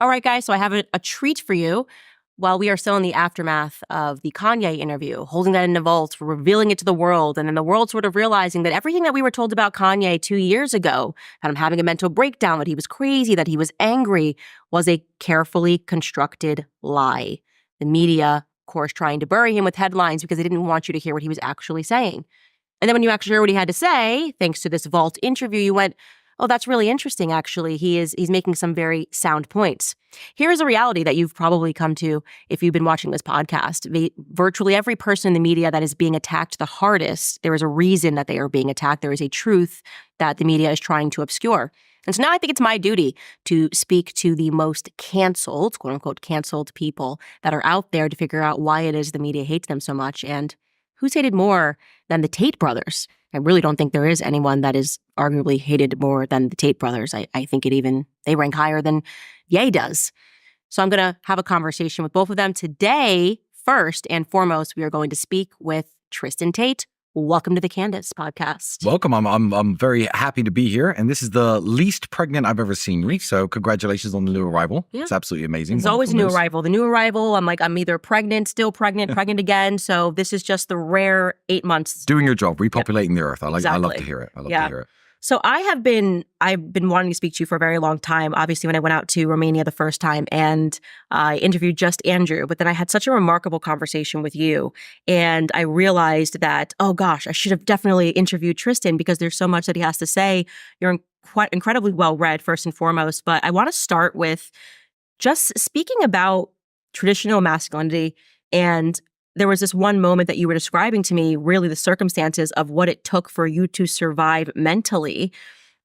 All right, guys, so I have a treat for you. While we are still in the aftermath of the Kanye interview, holding that in the vault, revealing it to the world, and then the world sort of realizing that everything that we were told about Kanye 2 years ago, that him having a mental breakdown, that he was crazy, that he was angry, was a carefully constructed lie. The media, of course, trying to bury him with headlines because they didn't want you to hear what he was actually saying. And then when you actually heard what he had to say, thanks to this vault interview, you went, oh, that's really interesting, actually. He's making some very sound points. Here's a reality that you've probably come to if you've been watching this podcast. Virtually every person in the media that is being attacked the hardest, there is a reason that they are being attacked. There is a truth that the media is trying to obscure. And so now I think it's my duty to speak to the most canceled, quote unquote, canceled people that are out there to figure out why it is the media hates them so much. And who's hated more than the Tate brothers? I really don't think there is anyone that is arguably hated more than the Tate brothers. I think they rank higher than Ye does. So I'm going to have a conversation with both of them today. First and foremost, we are going to speak with Tristan Tate. Welcome to the Candace podcast. Welcome. I'm very happy to be here, and this is the least pregnant I've ever seen me. So congratulations on the new arrival. Yeah. It's absolutely amazing. There's always a new arrival. The new arrival, I'm either pregnant, still pregnant, pregnant again. So this is just the rare 8 months. Doing your job, repopulating the earth. I love to hear it. I love to hear it. So I've been wanting to speak to you for a very long time. Obviously, when I went out to Romania the first time and I interviewed just Andrew, but then I had such a remarkable conversation with you. And I realized that, oh gosh, I should have definitely interviewed Tristan because there's so much that he has to say. You're quite incredibly well-read, first and foremost. But I want to start with just speaking about traditional masculinity. And there was this one moment that you were describing to me, really the circumstances of what it took for you to survive mentally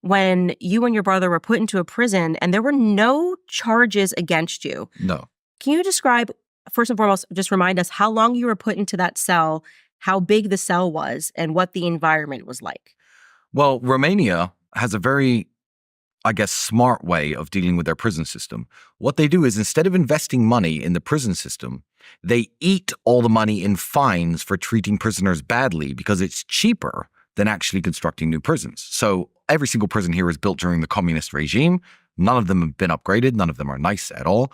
when you and your brother were put into a prison and there were no charges against you. No. Can you describe, first and foremost, just remind us how long you were put into that cell, how big the cell was, and what the environment was like? Well, Romania has a very, smart way of dealing with their prison system. What they do is instead of investing money in the prison system, they eat all the money in fines for treating prisoners badly because it's cheaper than actually constructing new prisons. So every single prison here is built during the communist regime. None of them have been upgraded. None of them are nice at all.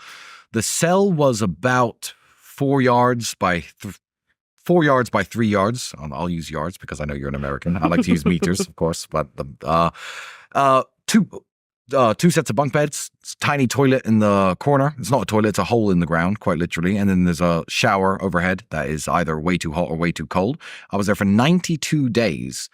The cell was about 4 yards by 3 yards. I'll use yards because I know you're an American. I like to use meters, of course. But two sets of bunk beds, tiny toilet in the corner. It's not a toilet, it's a hole in the ground, quite literally. And then there's a shower overhead that is either way too hot or way too cold. I was there for 92 days.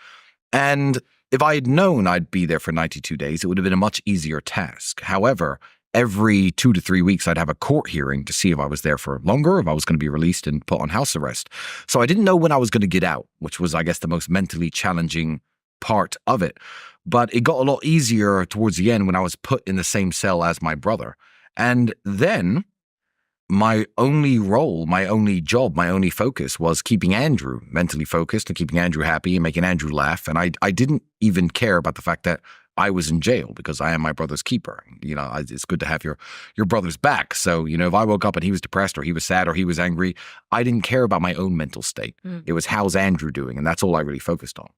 And if I had known I'd be there for 92 days, it would have been a much easier task. However, every 2 to 3 weeks, I'd have a court hearing to see if I was there for longer, if I was going to be released and put on house arrest. So I didn't know when I was going to get out, which was, the most mentally challenging part of it. But it got a lot easier towards the end when I was put in the same cell as my brother. And then my only role, my only job, my only focus was keeping Andrew mentally focused and keeping Andrew happy and making Andrew laugh. And I didn't even care about the fact that I was in jail because I am my brother's keeper. It's good to have your brother's back. So, if I woke up and he was depressed or he was sad or he was angry, I didn't care about my own mental state. It was how's Andrew doing? And that's all I really focused on.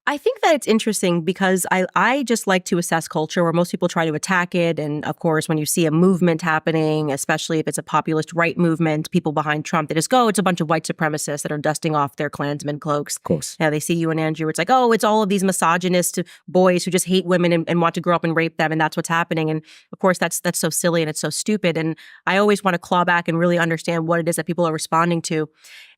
I think that it's interesting because I just like to assess culture where most people try to attack it. And of course, when you see a movement happening, especially if it's a populist right movement, people behind Trump, they just go, it's a bunch of white supremacists that are dusting off their Klansmen cloaks. Of course. Yeah, they see you and Andrew. It's like, oh, it's all of these misogynist boys who just hate women and want to grow up and rape them. And that's what's happening. And of course, that's so silly and it's so stupid. And I always want to claw back and really understand what it is that people are responding to.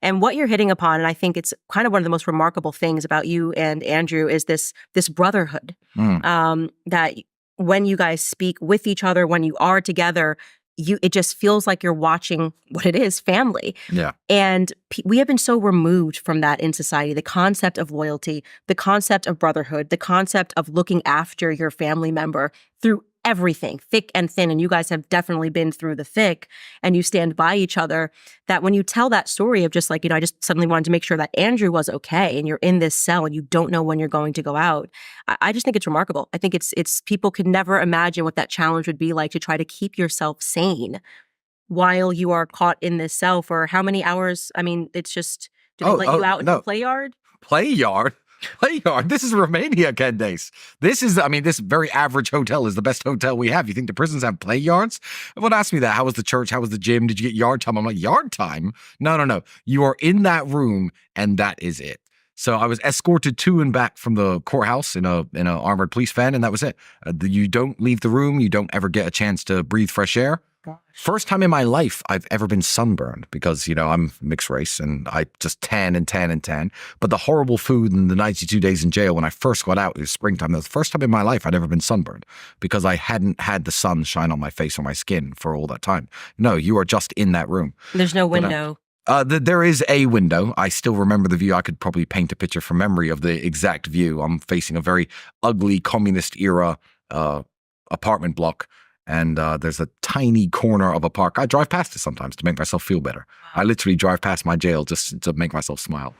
And what you're hitting upon, and I think it's kind of one of the most remarkable things about you and Andrew, is this brotherhood. That when you guys speak with each other, when you are together, it just feels like you're watching what it is, family. Yeah. And we have been so removed from that in society. The concept of loyalty, the concept of brotherhood, the concept of looking after your family member through everything, thick and thin, and you guys have definitely been through the thick, and you stand by each other, that when you tell that story of just like, I just suddenly wanted to make sure that Andrew was okay, and you're in this cell and you don't know when you're going to go out. I just think it's remarkable. I think it's people could never imagine what that challenge would be like to try to keep yourself sane while you are caught in this cell for how many hours? I mean, it's just, do they let you out in the play yard? Play yard? Play yard. This is Romania, Candace. This very average hotel is the best hotel we have. You think the prisons have play yards? Everyone asked me that. How was the church? How was the gym? Did you get yard time? I'm like, yard time? No. You are in that room and that is it. So I was escorted to and back from the courthouse in a armored police van, and that was it. You don't leave the room. You don't ever get a chance to breathe fresh air. Gosh. First time in my life I've ever been sunburned because, I'm mixed race and I just tan. But the horrible food and the 92 days in jail when I first got out, it was springtime. That was the first time in my life I'd ever been sunburned because I hadn't had the sun shine on my face or my skin for all that time. No, you are just in that room. There's no window. There is a window. I still remember the view. I could probably paint a picture from memory of the exact view. I'm facing a very ugly communist era apartment block. And there's a tiny corner of a park. I drive past it sometimes to make myself feel better. I literally drive past my jail just to make myself smile.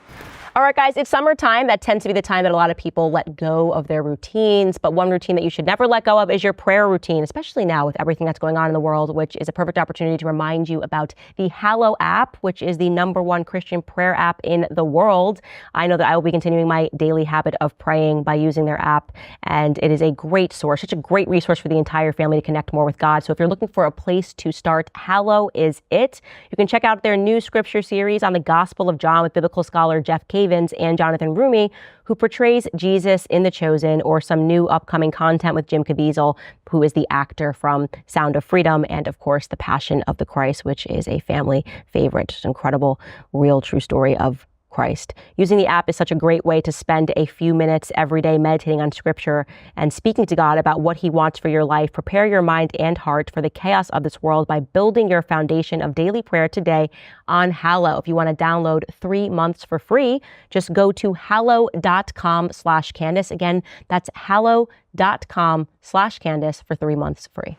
All right, guys, it's summertime. That tends to be the time that a lot of people let go of their routines. But one routine that you should never let go of is your prayer routine, especially now with everything that's going on in the world, which is a perfect opportunity to remind you about the Hallow app, which is the #1 Christian prayer app in the world. I know that I will be continuing my daily habit of praying by using their app. And it is a great source, such a great resource for the entire family to connect more with God. So if you're looking for a place to start, Hallow is it. You can check out their new scripture series on the Gospel of John with biblical scholar Jeff Cavins and Jonathan Rumi, who portrays Jesus in The Chosen, or some new upcoming content with Jim Caviezel, who is the actor from Sound of Freedom, and of course, The Passion of the Christ, which is a family favorite. Just incredible, real, true story of Christ. Using the app is such a great way to spend a few minutes every day meditating on scripture and speaking to God about what he wants for your life. Prepare your mind and heart for the chaos of this world by building your foundation of daily prayer today on Hallow. If you want to download 3 months for free, just go to hallow.com/Candace. Again, that's hallow.com/Candace for 3 months free.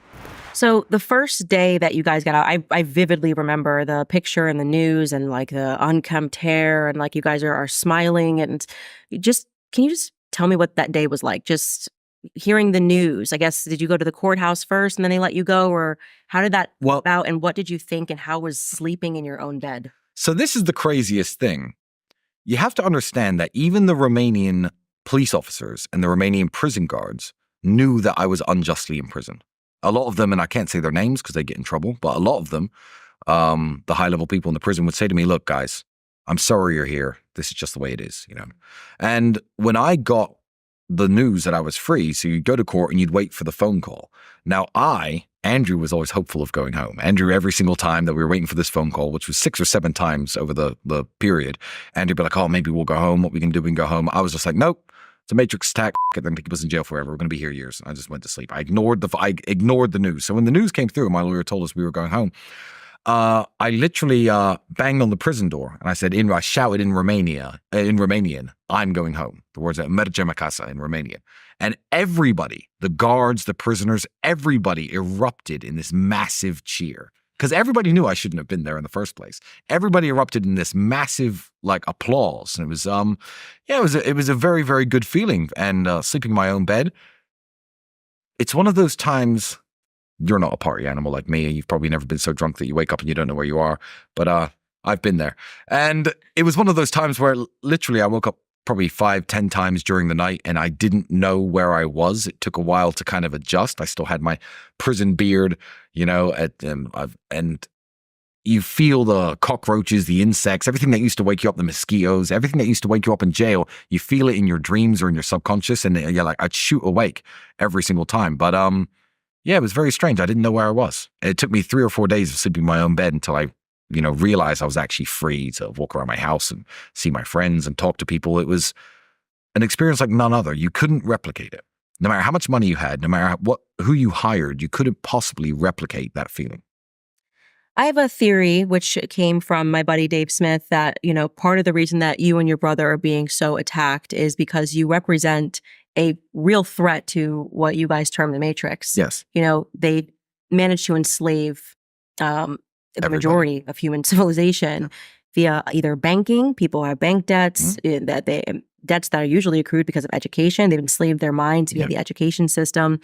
So the first day that you guys got out, I vividly remember the picture in the news and like the unkempt hair and like you guys are smiling, and can you just tell me what that day was like? Just hearing the news. I guess, did you go to the courthouse first and then they let you go, or how did that about, and what did you think, and how was sleeping in your own bed? So this is the craziest thing. You have to understand that even the Romanian police officers and the Romanian prison guards knew that I was unjustly imprisoned. A lot of them, and I can't say their names because they get in trouble, but a lot of them, the high-level people in the prison would say to me, look, guys, I'm sorry you're here. This is just the way it is, And when I got the news that I was free, so you'd go to court and you'd wait for the phone call. Now Andrew was always hopeful of going home. Andrew, every single time that we were waiting for this phone call, which was 6 or 7 times over the period, Andrew'd be like, oh, maybe we'll go home. What we can do, we can go home. I was just like, nope. It's a matrix attack. They're going to keep us in jail forever. We're going to be here years. I just went to sleep. I ignored the news. So when the news came through, my lawyer told us we were going home. I literally banged on the prison door and I shouted in Romanian, I'm going home. The words are mergem acasă in Romanian. And everybody, the guards, the prisoners, everybody erupted in this massive cheer. Because everybody knew I shouldn't have been there in the first place. Everybody erupted in this massive applause, and it was it was a very, very good feeling. And sleeping in my own bed, it's one of those times. You're not a party animal like me. You've probably never been so drunk that you wake up and you don't know where you are. But I've been there, and it was one of those times where literally I woke up probably 5-10 times during the night, and I didn't know where I was. It took a while to kind of adjust. I still had my prison beard, and you feel the cockroaches, the insects, everything that used to wake you up, the mosquitoes, everything that used to wake you up in jail. You feel it in your dreams or in your subconscious, and you're like, I'd shoot awake every single time. But it was very strange. I didn't know where I was. It took me 3 or 4 days of sleeping in my own bed until I realized I was actually free to walk around my house and see my friends and talk to people. It was an experience like none other. You couldn't replicate it. No matter how much money you had, no matter who you hired, you couldn't possibly replicate that feeling. I have a theory, which came from my buddy Dave Smith, that, part of the reason that you and your brother are being so attacked is because you represent a real threat to what you guys term the Matrix. Yes. They managed to enslave the majority of human civilization via either banking. People have bank debts, that debts that are usually accrued because of education. They've enslaved their minds via the education system.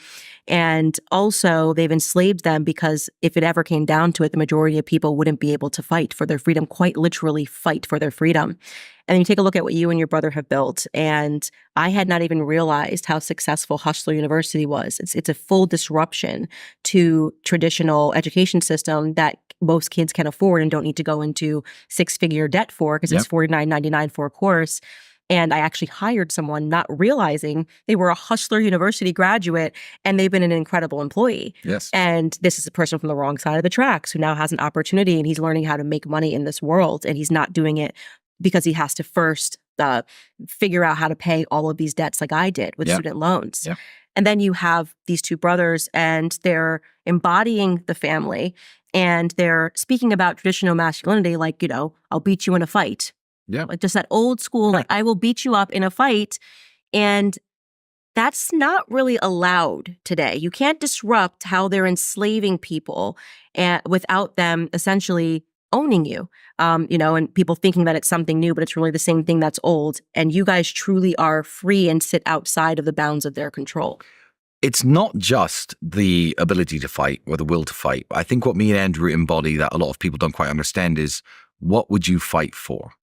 And also they've enslaved them because if it ever came down to it, the majority of people wouldn't be able to fight for their freedom, quite literally fight for their freedom. And then you take a look at what you and your brother have built. And I had not even realized how successful Hustler University was. It's a full disruption to traditional education system that most kids can afford and don't need to go into six-figure debt for, because it's $49.99 for a course. And I actually hired someone not realizing they were a Hustler University graduate and they've been an incredible employee. Yes. And this is a person from the wrong side of the tracks who now has an opportunity and he's learning how to make money in this world. And he's not doing it because he has to first figure out how to pay all of these debts like I did with student loans. Yeah. And then you have these two brothers and they're embodying the family and they're speaking about traditional masculinity like, I'll beat you in a fight. Yeah. Like just that old school, like I will beat you up in a fight. And that's not really allowed today. You can't disrupt how they're enslaving people without them essentially owning you, and people thinking that it's something new, but it's really the same thing that's old. And you guys truly are free and sit outside of the bounds of their control. It's not just the ability to fight or the will to fight. I think what me and Andrew embody that a lot of people don't quite understand is, what would you fight for?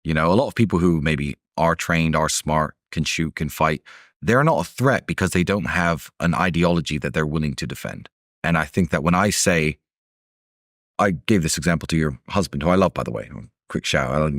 A lot of people who maybe are trained, are smart, can shoot, can fight, they're not a threat because they don't have an ideology that they're willing to defend. And I think that when I say, I gave this example to your husband, who I love, by the way, quick shout out,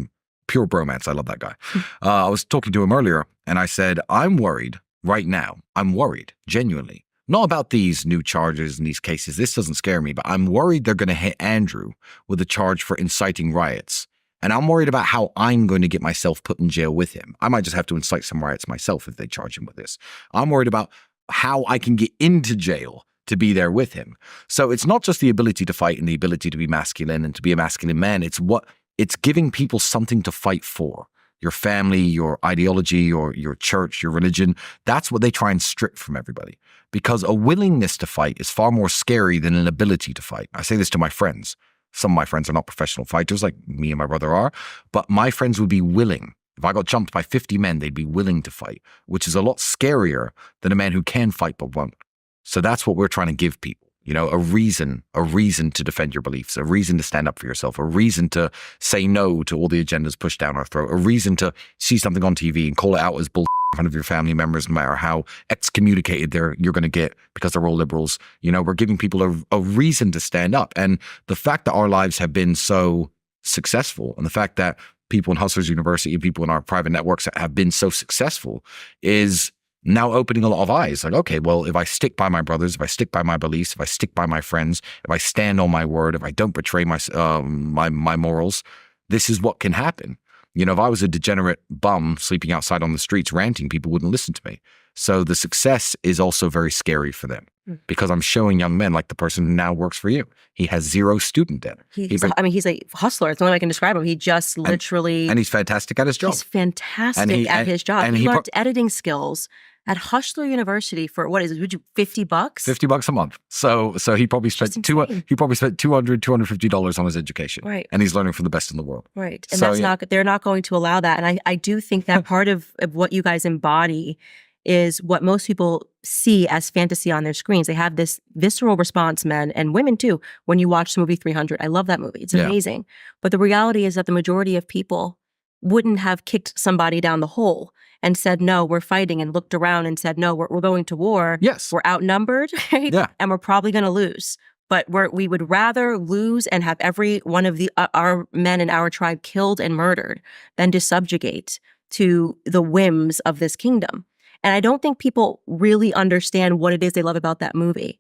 pure bromance, I love that guy. I was talking to him earlier and I said, I'm worried right now. I'm worried, genuinely. Not about these new charges and these cases. This doesn't scare me, but I'm worried they're going to hit Andrew with a charge for inciting riots. And I'm worried about how I'm going to get myself put in jail with him. I might just have to incite some riots myself if they charge him with this. I'm worried about how I can get into jail to be there with him. So it's not just the ability to fight and the ability to be masculine and to be a masculine man. It's giving people something to fight for. Your family, your ideology, your church, your religion. That's what they try and strip from everybody. Because a willingness to fight is far more scary than an ability to fight. I say this to my friends. Some of my friends are not professional fighters like me and my brother are, but my friends would be willing. If I got jumped by 50 men, they'd be willing to fight, which is a lot scarier than a man who can fight but won't. So that's what we're trying to give people, a reason to defend your beliefs, a reason to stand up for yourself, a reason to say no to all the agendas pushed down our throat, a reason to see something on TV and call it out as bull in front of your family members, no matter how excommunicated you're going to get because they're all liberals. We're giving people a reason to stand up. And the fact that our lives have been so successful and the fact that people in Hustlers University and people in our private networks have been so successful is now opening a lot of eyes. Like, okay, well, if I stick by my brothers, if I stick by my beliefs, if I stick by my friends, if I stand on my word, if I don't betray my morals, this is what can happen. If I was a degenerate bum sleeping outside on the streets ranting, people wouldn't listen to me. So the success is also very scary for them because I'm showing young men like the person who now works for you. He has zero student debt. He's a hustler. It's the only way I can describe him. He just literally... And he's fantastic at his job. He's fantastic at his job. He learned editing skills at Hustler University for, what is it, $50? $50 a month. So he probably spent $250 on his education. Right. And he's learning from the best in the world. Right. And they're not going to allow that. And I do think that part of what you guys embody is what most people see as fantasy on their screens. They have this visceral response, men and women too, when you watch the movie 300. I love that movie. It's amazing. But the reality is that the majority of people wouldn't have kicked somebody down the hole and said, no, we're fighting, and looked around and said, no, we're going to war. Yes. We're outnumbered, right? Yeah. And we're probably going to lose. But we would rather lose and have every one of our men in our tribe killed and murdered than to subjugate to the whims of this kingdom. And I don't think people really understand what it is they love about that movie,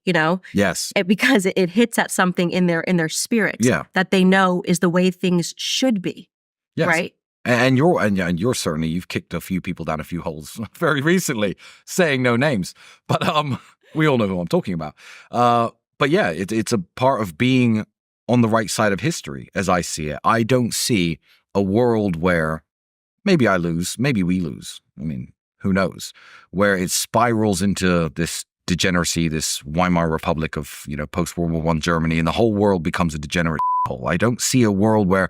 Yes. Because it hits at something in their spirit that they know is the way things should be. Yes. Right? And you're certainly, you've kicked a few people down a few holes very recently, saying no names, but we all know who I'm talking about. But yeah, it's a part of being on the right side of history, as I see it. I don't see a world where maybe I lose, maybe we lose. I mean, who knows? Where it spirals into this degeneracy, this Weimar Republic of post World War I Germany, and the whole world becomes a degenerate hole. I don't see a world where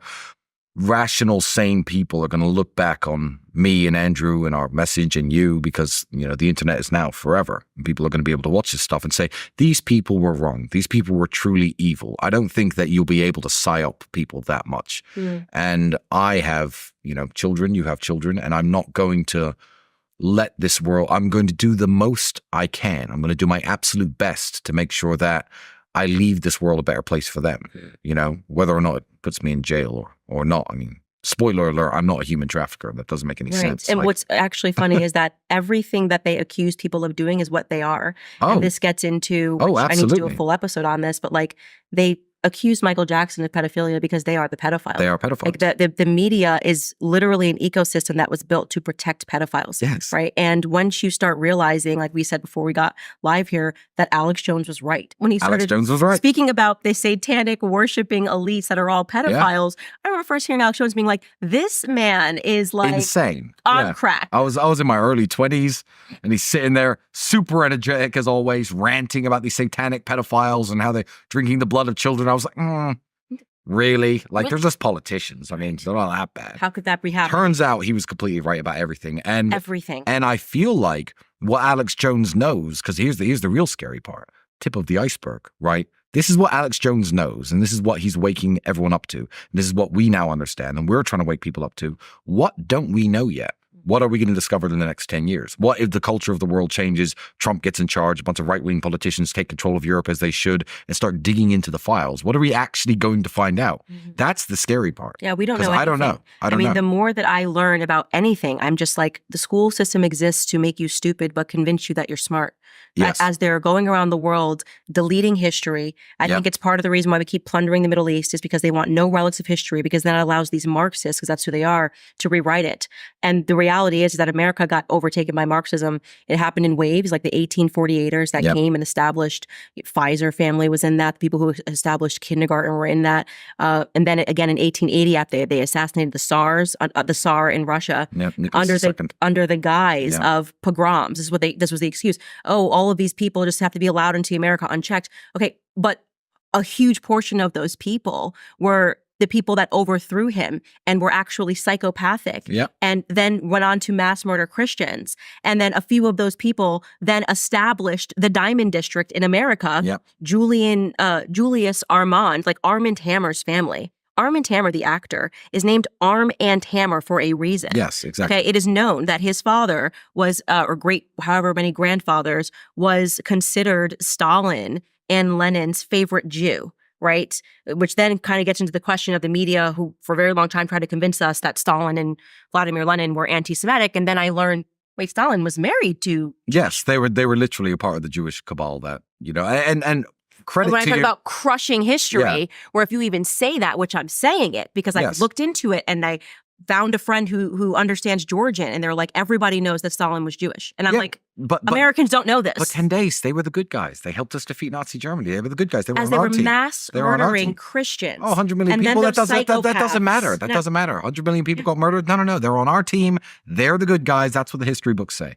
rational, sane people are going to look back on me and Andrew and our message and you, because, the internet is now forever. And people are going to be able to watch this stuff and say, these people were wrong. These people were truly evil. I don't think that you'll be able to psyop people that much. And I have, children, you have children, and I'm not going to let this world, I'm going to do the most I can. I'm going to do my absolute best to make sure that I leave this world a better place for them, whether or not it puts me in jail or not. I mean, spoiler alert, I'm not a human trafficker. That doesn't make any sense. And what's actually funny is that everything that they accuse people of doing is what they are. And this gets into, which I need to do a full episode on this, but they accused Michael Jackson of pedophilia because they are the pedophiles. They are pedophiles. The media is literally an ecosystem that was built to protect pedophiles. Yes. Right. And once you start realizing, like we said before we got live here, that Alex Jones was right. When he started speaking about the satanic worshiping elites that are all pedophiles, I remember first hearing Alex Jones being like, this man is insane. On crack. I was in my early 20s and he's sitting there super energetic as always, ranting about these satanic pedophiles and how they're drinking the blood of children. I was like, really? They're just politicians. I mean, they're not that bad. How could that be happening? Turns out he was completely right about everything. And I feel like what Alex Jones knows, because here's the real scary part, tip of the iceberg, right? This is what Alex Jones knows, and this is what he's waking everyone up to. And this is what we now understand, and we're trying to wake people up to. What don't we know yet? What are we going to discover in the next 10 years? What if the culture of the world changes, Trump gets in charge, a bunch of right-wing politicians take control of Europe as they should, and start digging into the files? What are we actually going to find out? That's the scary part. Yeah, we don't know anything. I don't know. I mean, the more that I learn about anything, I'm just like, the school system exists to make you stupid, but convince you that you're smart. Yes. As they're going around the world, deleting history. I think it's part of the reason why we keep plundering the Middle East is because they want no relics of history, because that allows these Marxists, because that's who they are, to rewrite it. And the reality is that America got overtaken by Marxism. It happened in waves, like the 1848ers that came and established, Pfizer family was in that. The people who established kindergarten were in that. And then again in 1880, after they assassinated the Tsar in Russia, under the guise of pogroms. This was the excuse. Oh, all of these people just have to be allowed into America unchecked. Okay, but a huge portion of those people were the people that overthrew him and were actually psychopathic and then went on to mass murder Christians. And then a few of those people then established the Diamond District in America. Julius Armand, like Armand Hammer's family. Armand Hammer, the actor, is named Arm and Hammer for a reason. Yes, exactly. Okay, it is known that his father was, or great, however many grandfathers, was considered Stalin and Lenin's favorite Jew, right? Which then kind of gets into the question of the media, who for a very long time tried to convince us that Stalin and Vladimir Lenin were anti-Semitic, and then I learned, wait, Stalin was married to... Yes, they were literally a part of the Jewish cabal that, and credit when I to talk you. about crushing history, where if you even say that, which I'm saying it, because I looked into it and I found a friend who understands Georgian, and they're like, everybody knows that Stalin was Jewish. And I'm like, but Americans don't know this. But Candace, they were the good guys. They helped us defeat Nazi Germany. They were the good guys. They were as on they our were team. mass murdering Christians. Oh, 100 million people. That doesn't matter. That doesn't matter. 100 million people got murdered. No. They're on our team. They're the good guys. That's what the history books say.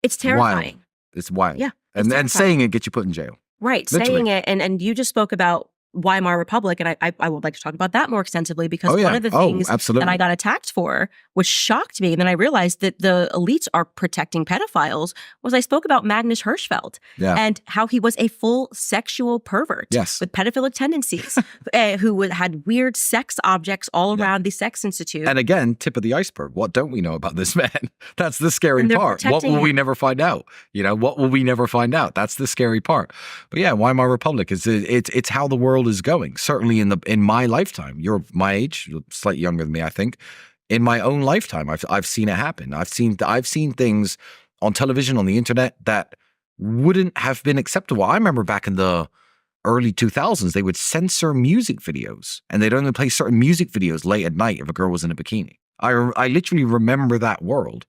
It's terrifying. It's wild. Yeah. And saying it gets you put in jail. Right. Literally. Saying it. And you just spoke about Weimar Republic, and I would like to talk about that more extensively, because one of the things that I got attacked for, which shocked me, and then I realized that the elites are protecting pedophiles, was I spoke about Magnus Hirschfeld and how he was a full sexual pervert with pedophilic tendencies, who had weird sex objects all around the Sex Institute. And again, tip of the iceberg. What don't we know about this man? That's the scary part. What will we never find out? What will we never find out? That's the scary part. But yeah, Weimar Republic it's how the world is going. Certainly in my lifetime. You're my age, slightly younger than me, I think. In my own lifetime, I've seen it happen. I've seen things on television, on the internet, that wouldn't have been acceptable. I remember back in the early 2000s, they would censor music videos, and they'd only play certain music videos late at night if a girl was in a bikini. I literally remember that world.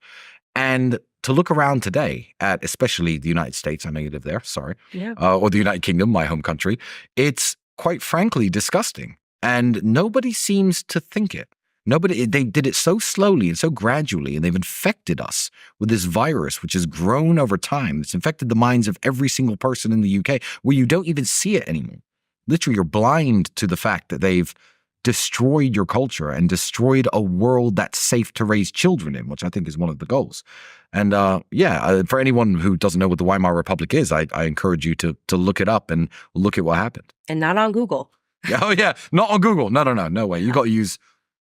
And to look around today at, especially the United States, I know you live there, sorry, or the United Kingdom, my home country, it's quite frankly disgusting. And nobody seems to think it. They did it so slowly and so gradually, and they've infected us with this virus, which has grown over time. It's infected the minds of every single person in the UK, where you don't even see it anymore. Literally, you're blind to the fact that they've destroyed your culture and destroyed a world that's safe to raise children in, which I think is one of the goals. And for anyone who doesn't know what the Weimar Republic is, I encourage you to look it up and look at what happened. And not on Google. Oh, yeah. Not on Google. No way. You got to use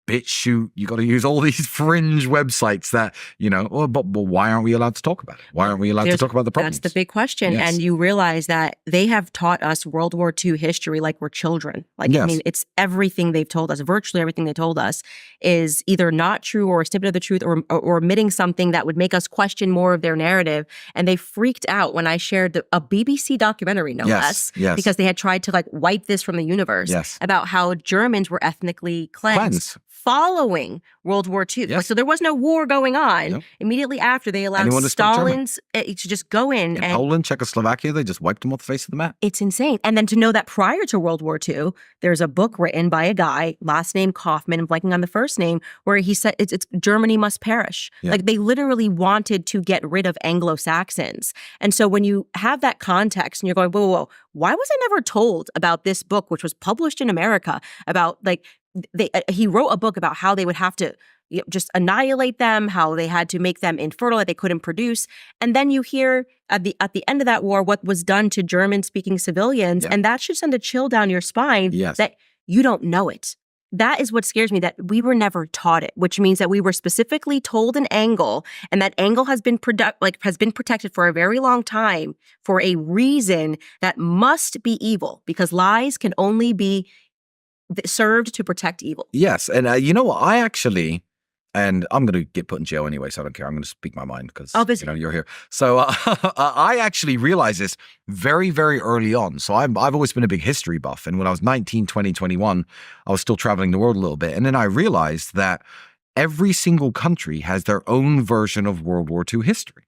BitChute. You got to use all these fringe websites that, but why aren't we allowed to talk about it? Why aren't we allowed to talk about the problems? That's the big question. Yes. And you realize that they have taught us World War II history like we're children. Yes. I mean, it's everything they've told us. Virtually everything they told us is either not true or a snippet of the truth or omitting something that would make us question more of their narrative. And they freaked out when I shared a BBC documentary, no less, because they had tried to wipe this from the universe about how Germans were ethnically cleansed. Following World War II. Yes. So there was no war going on. Nope. Immediately after, they allowed Stalin's to just go in. In and Poland, Czechoslovakia, they just wiped them off the face of the map. It's insane. And then to know that prior to World War II, there's a book written by a guy, last name Kaufman, I'm blanking on the first name, where he said it's Germany must perish. Yeah. They literally wanted to get rid of Anglo-Saxons. And so when you have that context and you're going, whoa, why was I never told about this book, which was published in America, about he wrote a book about how they would have to just annihilate them, how they had to make them infertile, that they couldn't produce. And then you hear at the end of that war what was done to German-speaking civilians, and that should send a chill down your spine that you don't know it. That is what scares me, that we were never taught it, which means that we were specifically told an angle, and that angle has been protected for a very long time for a reason that must be evil, because lies can only be served to protect evil. Yes. And you know what? I actually, and I'm going to get put in jail anyway, so I don't care. I'm going to speak my mind because you're here. So I actually realized this very, very early on. So I've always been a big history buff. And when I was 19, 20, 21, I was still traveling the world a little bit. And then I realized that every single country has their own version of World War II history.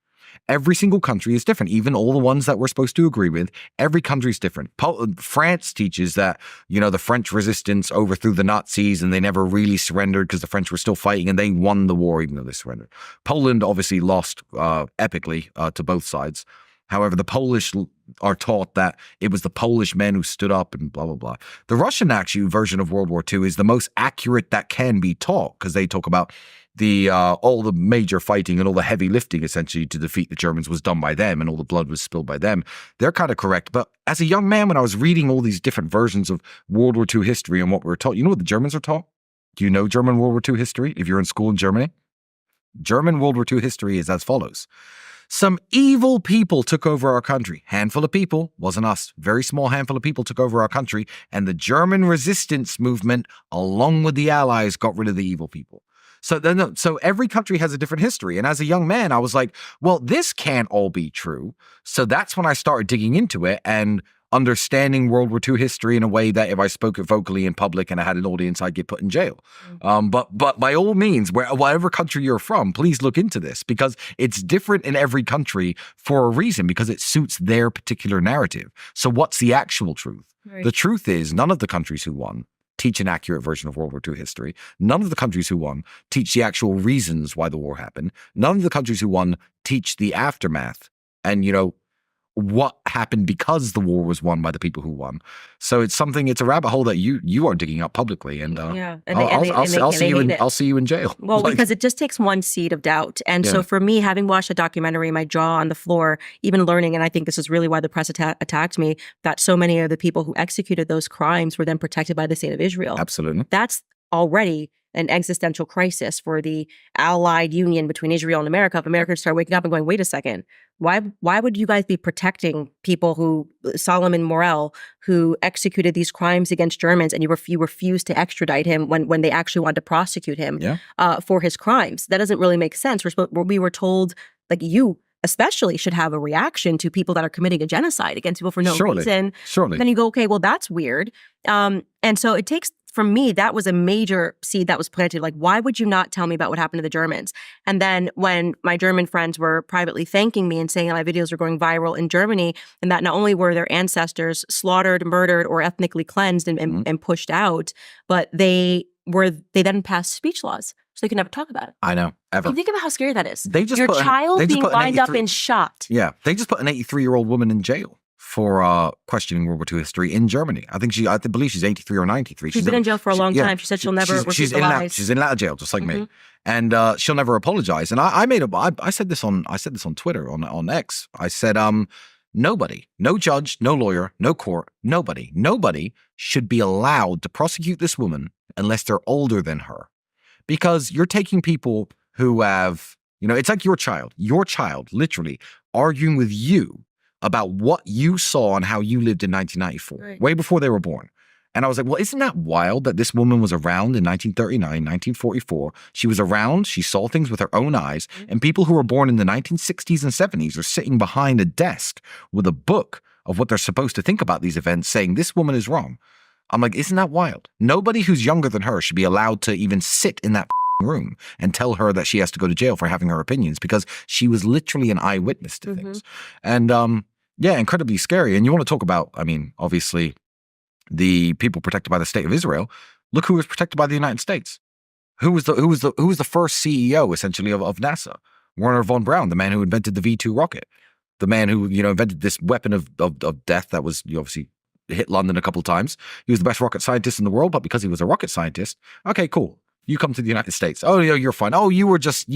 Every single country is different, even all the ones that we're supposed to agree with. Every country is different. France teaches that, the French resistance overthrew the Nazis and they never really surrendered because the French were still fighting and they won the war even though they surrendered. Poland obviously lost epically to both sides. However, the Polish are taught that it was the Polish men who stood up and blah, blah, blah. The Russian actually version of World War II is the most accurate that can be taught because they talk about all the major fighting and all the heavy lifting essentially to defeat the Germans was done by them and all the blood was spilled by them. They're kind of correct. But as a young man, when I was reading all these different versions of World War II history and what we were taught, you know what the Germans are taught? Do you know German World War II history if you're in school in Germany? German World War II history is as follows. Some evil people took over our country. Handful of people, wasn't us. Very small handful of people took over our country. And the German resistance movement, along with the Allies, got rid of the evil people. So every country has a different history. And as a young man, I was like, well, this can't all be true. So that's when I started digging into it and understanding World War II history in a way that if I spoke it vocally in public and I had an audience, I'd get put in jail. But by all means, whatever country you're from, please look into this because it's different in every country for a reason because it suits their particular narrative. So what's the actual truth? Right. The truth is none of the countries who won teach an accurate version of World War II history. None of the countries who won teach the actual reasons why the war happened. None of the countries who won teach the aftermath and, what happened because the war was won by the people who won. So it's a rabbit hole that you are digging up publicly. And I'll see you in jail. Well, because it just takes one seed of doubt. And so for me, having watched the documentary, my jaw on the floor, even learning, and I think this is really why the press attacked me, that so many of the people who executed those crimes were then protected by the state of Israel. Absolutely. That's already an existential crisis for the allied union between Israel and America. If Americans start waking up and going, wait a second, why would you guys be protecting people who, Solomon Morel, who executed these crimes against Germans, and you refused to extradite him when they actually wanted to prosecute him for his crimes? That doesn't really make sense. We were told, you especially should have a reaction to people that are committing a genocide against people for no reason. Surely. Then you go, okay, well, that's weird. And so it takes, for me, that was a major seed that was planted. Why would you not tell me about what happened to the Germans? And then when my German friends were privately thanking me and saying that my videos were going viral in Germany, and that not only were their ancestors slaughtered, murdered, or ethnically cleansed and pushed out, but they then passed speech laws. So they can never talk about it. I know, ever. You think about how scary that is. Your child being lined up and shot. Yeah, they just put an 83-year-old woman in jail for questioning World War II history in Germany. I believe she's 83 or 93. She's been in jail for a long time. She said she'll never repeat the lies. She's in and out of jail, just like me. And she'll never apologize. And I said this on Twitter, on X. I said, nobody, no judge, no lawyer, no court, nobody should be allowed to prosecute this woman unless they're older than her. Because you're taking people who have, it's like your child literally arguing with you about what you saw and how you lived in 1994, way before they were born. And I was like, well, isn't that wild that this woman was around in 1939, 1944? She was around, she saw things with her own eyes, and people who were born in the 1960s and 70s are sitting behind a desk with a book of what they're supposed to think about these events, saying this woman is wrong. I'm like, isn't that wild? Nobody who's younger than her should be allowed to even sit in that room and tell her that she has to go to jail for having her opinions, because she was literally an eyewitness to things. And incredibly scary. And you want to talk about, obviously, the people protected by the state of Israel. Look who was protected by the United States. Who was the first CEO essentially of NASA? Werner von Braun, the man who invented the V2 rocket, the man who invented this weapon of death that was obviously hit London a couple of times. He was the best rocket scientist in the world, but because he was a rocket scientist, okay, cool. You come to the United States. Oh, you're fine. Oh, you were just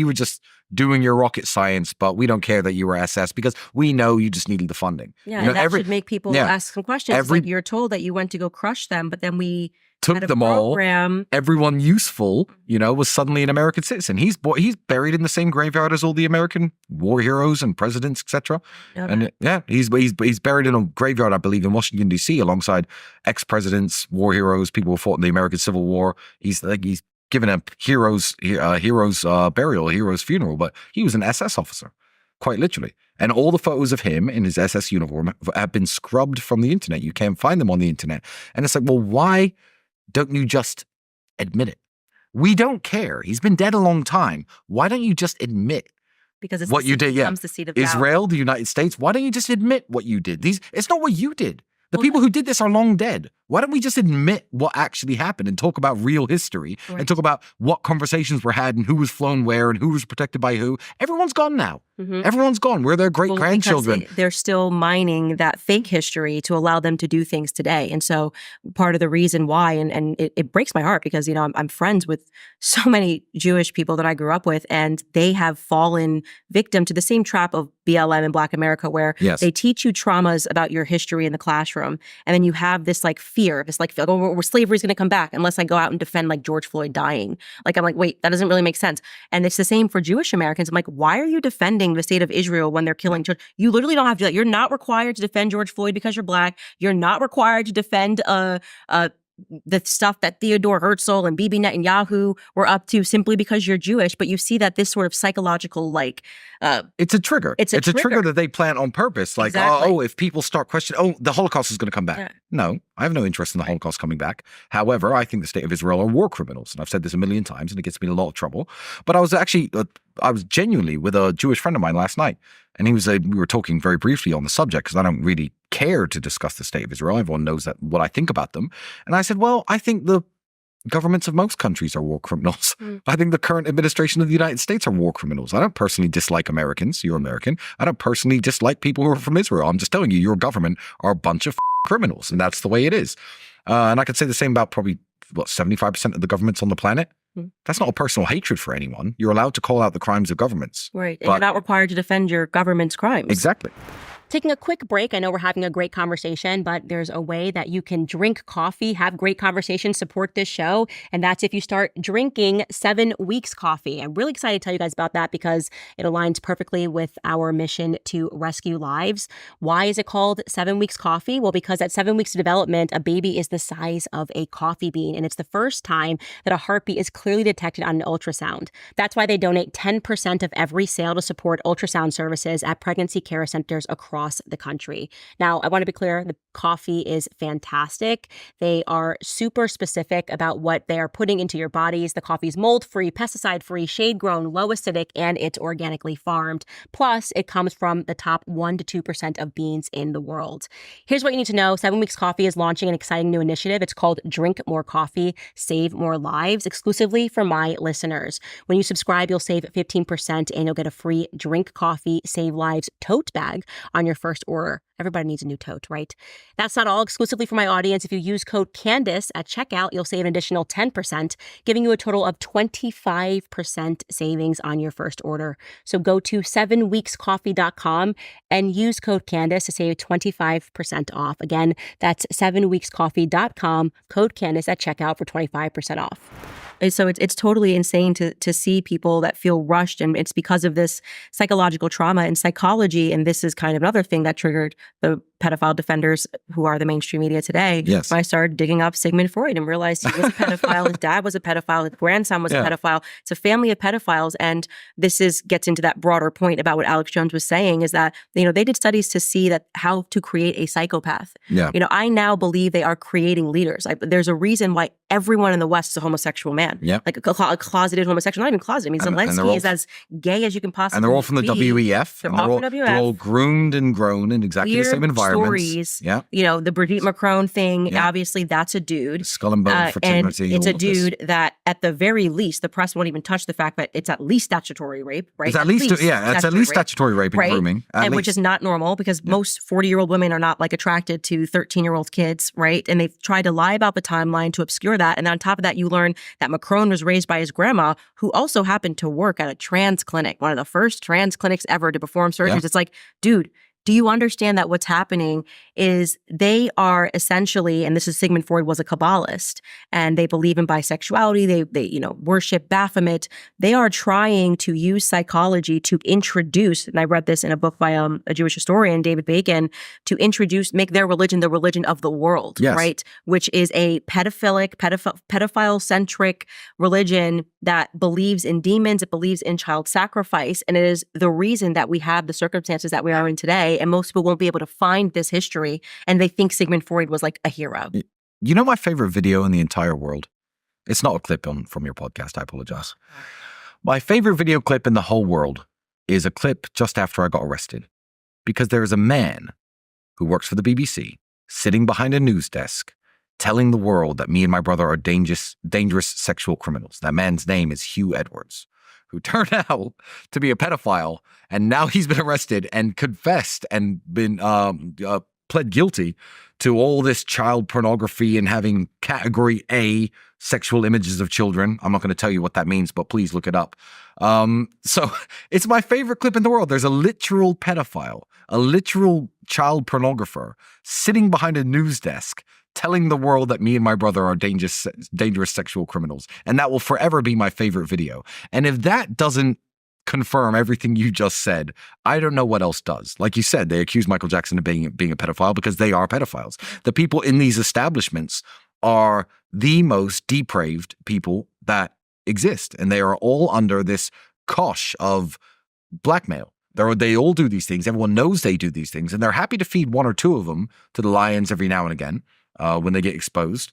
doing your rocket science, but we don't care that you were SS because we know you just needed the funding. Yeah, and that should make people ask some questions. Like you're told that you went to go crush them, but then we took them all. Everyone useful, was suddenly an American citizen. He's buried in the same graveyard as all the American war heroes and presidents, etc. And he's buried in a graveyard, I believe, in Washington D.C. alongside ex-presidents, war heroes, people who fought in the American Civil War. He's given a hero's burial, a hero's funeral, but he was an SS officer, quite literally. And all the photos of him in his SS uniform have been scrubbed from the internet. You can't find them on the internet. And it's like, well, why don't you just admit it? We don't care. He's been dead a long time. Why don't you just admit because it's what you did? Becomes the seat of doubt. Israel, the United States, why don't you just admit what you did? It's not what you did. The people who did this are long dead. Why don't we just admit what actually happened and talk about real history and talk about what conversations were had and who was flown where and who was protected by who? Everyone's gone now. Everyone's gone. We're their great-grandchildren. They're still mining that fake history to allow them to do things today. And so part of the reason why, and it breaks my heart because, I'm friends with so many Jewish people that I grew up with, and they have fallen victim to the same trap of BLM in Black America where they teach you traumas about your history in the classroom. And then you have this fear, slavery is going to come back unless I go out and defend George Floyd dying. I'm like, wait, that doesn't really make sense. And it's the same for Jewish Americans. I'm like, why are you defending the state of Israel when they're killing children? You literally don't have to do that. You're not required to defend George Floyd because you're Black. You're not required to defend the stuff that Theodore Herzl and Bibi Netanyahu were up to simply because you're Jewish. But you see that this sort of psychological it's a trigger. It's a trigger that they plant on purpose. Exactly. If people start questioning, the Holocaust is going to come back. Yeah. No, I have no interest in the Holocaust coming back. However, I think the state of Israel are war criminals. And I've said this a million times and it gets me in a lot of trouble. But I was genuinely with a Jewish friend of mine last night. And we were talking very briefly on the subject because I don't really care to discuss the state of Israel. Everyone knows what I think about them. And I said, well, I think the governments of most countries are war criminals. I think the current administration of the United States are war criminals. I don't personally dislike Americans. You're American. I don't personally dislike people who are from Israel. I'm just telling you, your government are a bunch of criminals, and that's the way it is. And I could say the same about probably 75% of the governments on the planet. That's not a personal hatred for anyone. You're allowed to call out the crimes of governments. Right. And you're not required to defend your government's crimes. Exactly. Taking a quick break. I know we're having a great conversation, but there's a way that you can drink coffee, have great conversations, support this show. And that's if you start drinking 7 Weeks coffee. I'm really excited to tell you guys about that because it aligns perfectly with our mission to rescue lives. Why is it called 7 Weeks coffee? Well, because at 7 weeks of development, a baby is the size of a coffee bean. And it's the first time that a heartbeat is clearly detected on an ultrasound. That's why they donate 10% of every sale to support ultrasound services at pregnancy care centers across the country. Now, I want to be clear, the coffee is fantastic. They are super specific about what they are putting into your bodies. The coffee is mold-free, pesticide-free, shade-grown, low acidic, and it's organically farmed. Plus, it comes from the top 1% to 2% of beans in the world. Here's what you need to know. 7 Weeks Coffee is launching an exciting new initiative. It's called Drink More Coffee, Save More Lives, exclusively for my listeners. When you subscribe, you'll save 15% and you'll get a free Drink Coffee, Save Lives tote bag on your first order. Everybody needs a new tote, right? That's not all. Exclusively for my audience, if you use code Candace at checkout, you'll save an additional 10%, giving you a total of 25% savings on your first order. So go to 7weekscoffee.com and use code Candace to save 25% off. Again, that's 7weekscoffee.com, code Candace at checkout for 25% off. And so it's totally insane to see people that feel rushed, and it's because of this psychological trauma and psychology. And this is kind of another thing that triggered the pedophile defenders who are the mainstream media today. Yes. When I started digging up Sigmund Freud and realized he was a pedophile, his dad was a pedophile, his grandson was a pedophile. It's a family of pedophiles. And this gets into that broader point about what Alex Jones was saying, is that, they did studies to see that how to create a psychopath. Yeah. I now believe they are creating leaders. There's a reason why everyone in the West is a homosexual man. Yeah. Like a closeted homosexual, not even closeted. I mean, Zelensky is as gay as you can possibly be. And they're all from the WEF. They're all from WEF. They're all groomed and grown in exactly the same environments. Stories. Yeah. The Brigitte Macron thing, obviously that's a dude. Skull and bone fraternity. And it's a dude that, at the very least, the press won't even touch the fact that it's at least statutory rape, right? It's at least statutory rape and grooming. And which is not normal, because most 40-year-old women are not attracted to 13-year-old kids, right? And they've tried to lie about the timeline to obscure that. And then on top of that, you learn that Macron was raised by his grandma, who also happened to work at a trans clinic, one of the first trans clinics ever to perform surgeries. Yeah. It's like, dude, do you understand that what's happening is they are essentially, and this is Sigmund Freud was a Kabbalist, and they believe in bisexuality, they worship Baphomet. They are trying to use psychology to introduce, and I read this in a book by a Jewish historian, David Bacon, to make their religion the religion of the world, right? Which is a pedophile-centric religion that believes in demons, it believes in child sacrifice, and it is the reason that we have the circumstances that we are in today. And most people won't be able to find this history, and they think Sigmund Freud was like a hero. You know my favorite video in the entire world? It's not a clip from your podcast, I apologize. My favorite video clip in the whole world is a clip just after I got arrested. Because there is a man who works for the BBC, sitting behind a news desk, telling the world that me and my brother are dangerous sexual criminals. That man's name is Hugh Edwards, who turned out to be a pedophile, and now he's been arrested and confessed and been pled guilty to all this child pornography and having category A sexual images of children. I'm not going to tell you what that means, but please look it up. So it's my favorite clip in the world. There's a literal pedophile, a literal child pornographer sitting behind a news desk telling the world that me and my brother are dangerous sexual criminals. And that will forever be my favorite video. And if that doesn't confirm everything you just said, I don't know what else does. Like you said, they accuse Michael Jackson of being a pedophile because they are pedophiles. The people in these establishments are the most depraved people that exist. And they are all under this cosh of blackmail. They all do these things. Everyone knows they do these things. And they're happy to feed one or two of them to the lions every now and again. When they get exposed,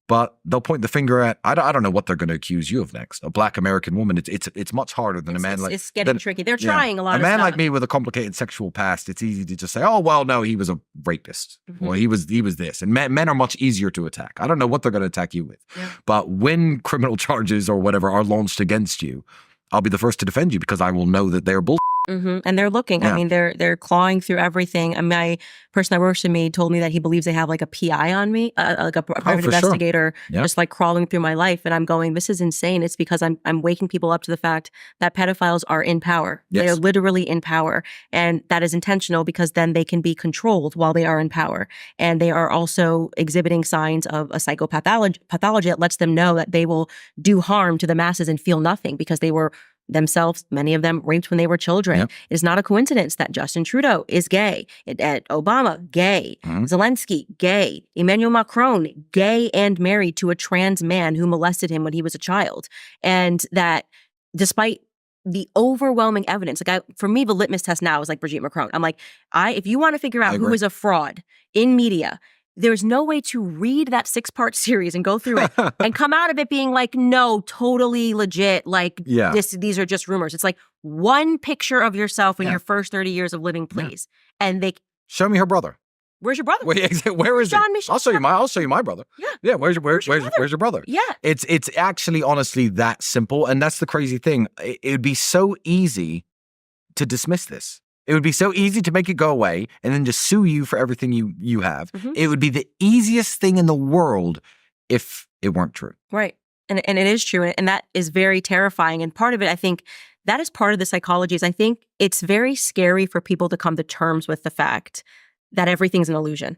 but they'll point the finger at, I don't know what they're going to accuse you of next. A black American woman. It's much harder than a man like. It's getting tricky. They're trying a lot of stuff. A man like me with a complicated sexual past, it's easy to just say, oh, well, no, he was a rapist. Or he was this. And men are much easier to attack. I don't know what they're going to attack you with. Yeah. But when criminal charges or whatever are launched against you, I'll be the first to defend you because I will know that they're bull. And they're looking. Yeah. I mean, they're clawing through everything. And my person that works with me told me that he believes they have like a PI on me, like a private investigator, just like crawling through my life. And I'm going, this is insane. It's because I'm waking people up to the fact that pedophiles are in power. Yes. They are literally in power. And that is intentional because then they can be controlled while they are in power. And they are also exhibiting signs of a psychopathology that lets them know that they will do harm to the masses and feel nothing because they were themselves, many of them raped when they were children. Yep. It is not a coincidence that Justin Trudeau is gay, Obama, gay, Zelensky, gay, Emmanuel Macron, gay and married to a trans man who molested him when he was a child. And that despite the overwhelming evidence, for me, the litmus test now is like Brigitte Macron. I'm like, if you want to figure out who is a fraud in media, there's no way to read that 6-part series and go through it and come out of it being like, no, totally legit. Like these are just rumors. It's like one picture of yourself in your first 30 years of living, please. Yeah. And they show me her brother. Where's your brother? Where is John he? Michel. I'll show you my brother. Yeah. Yeah. Where's your brother? Yeah. It's actually honestly that simple. And that's the crazy thing. It'd be so easy to dismiss this. It would be so easy to make it go away and then just sue you for everything you have. It would be the easiest thing in the world if it weren't true. Right. And it is true. And that is very terrifying. And part of it, I think, that is part of the psychology is I think it's very scary for people to come to terms with the fact that everything's an illusion,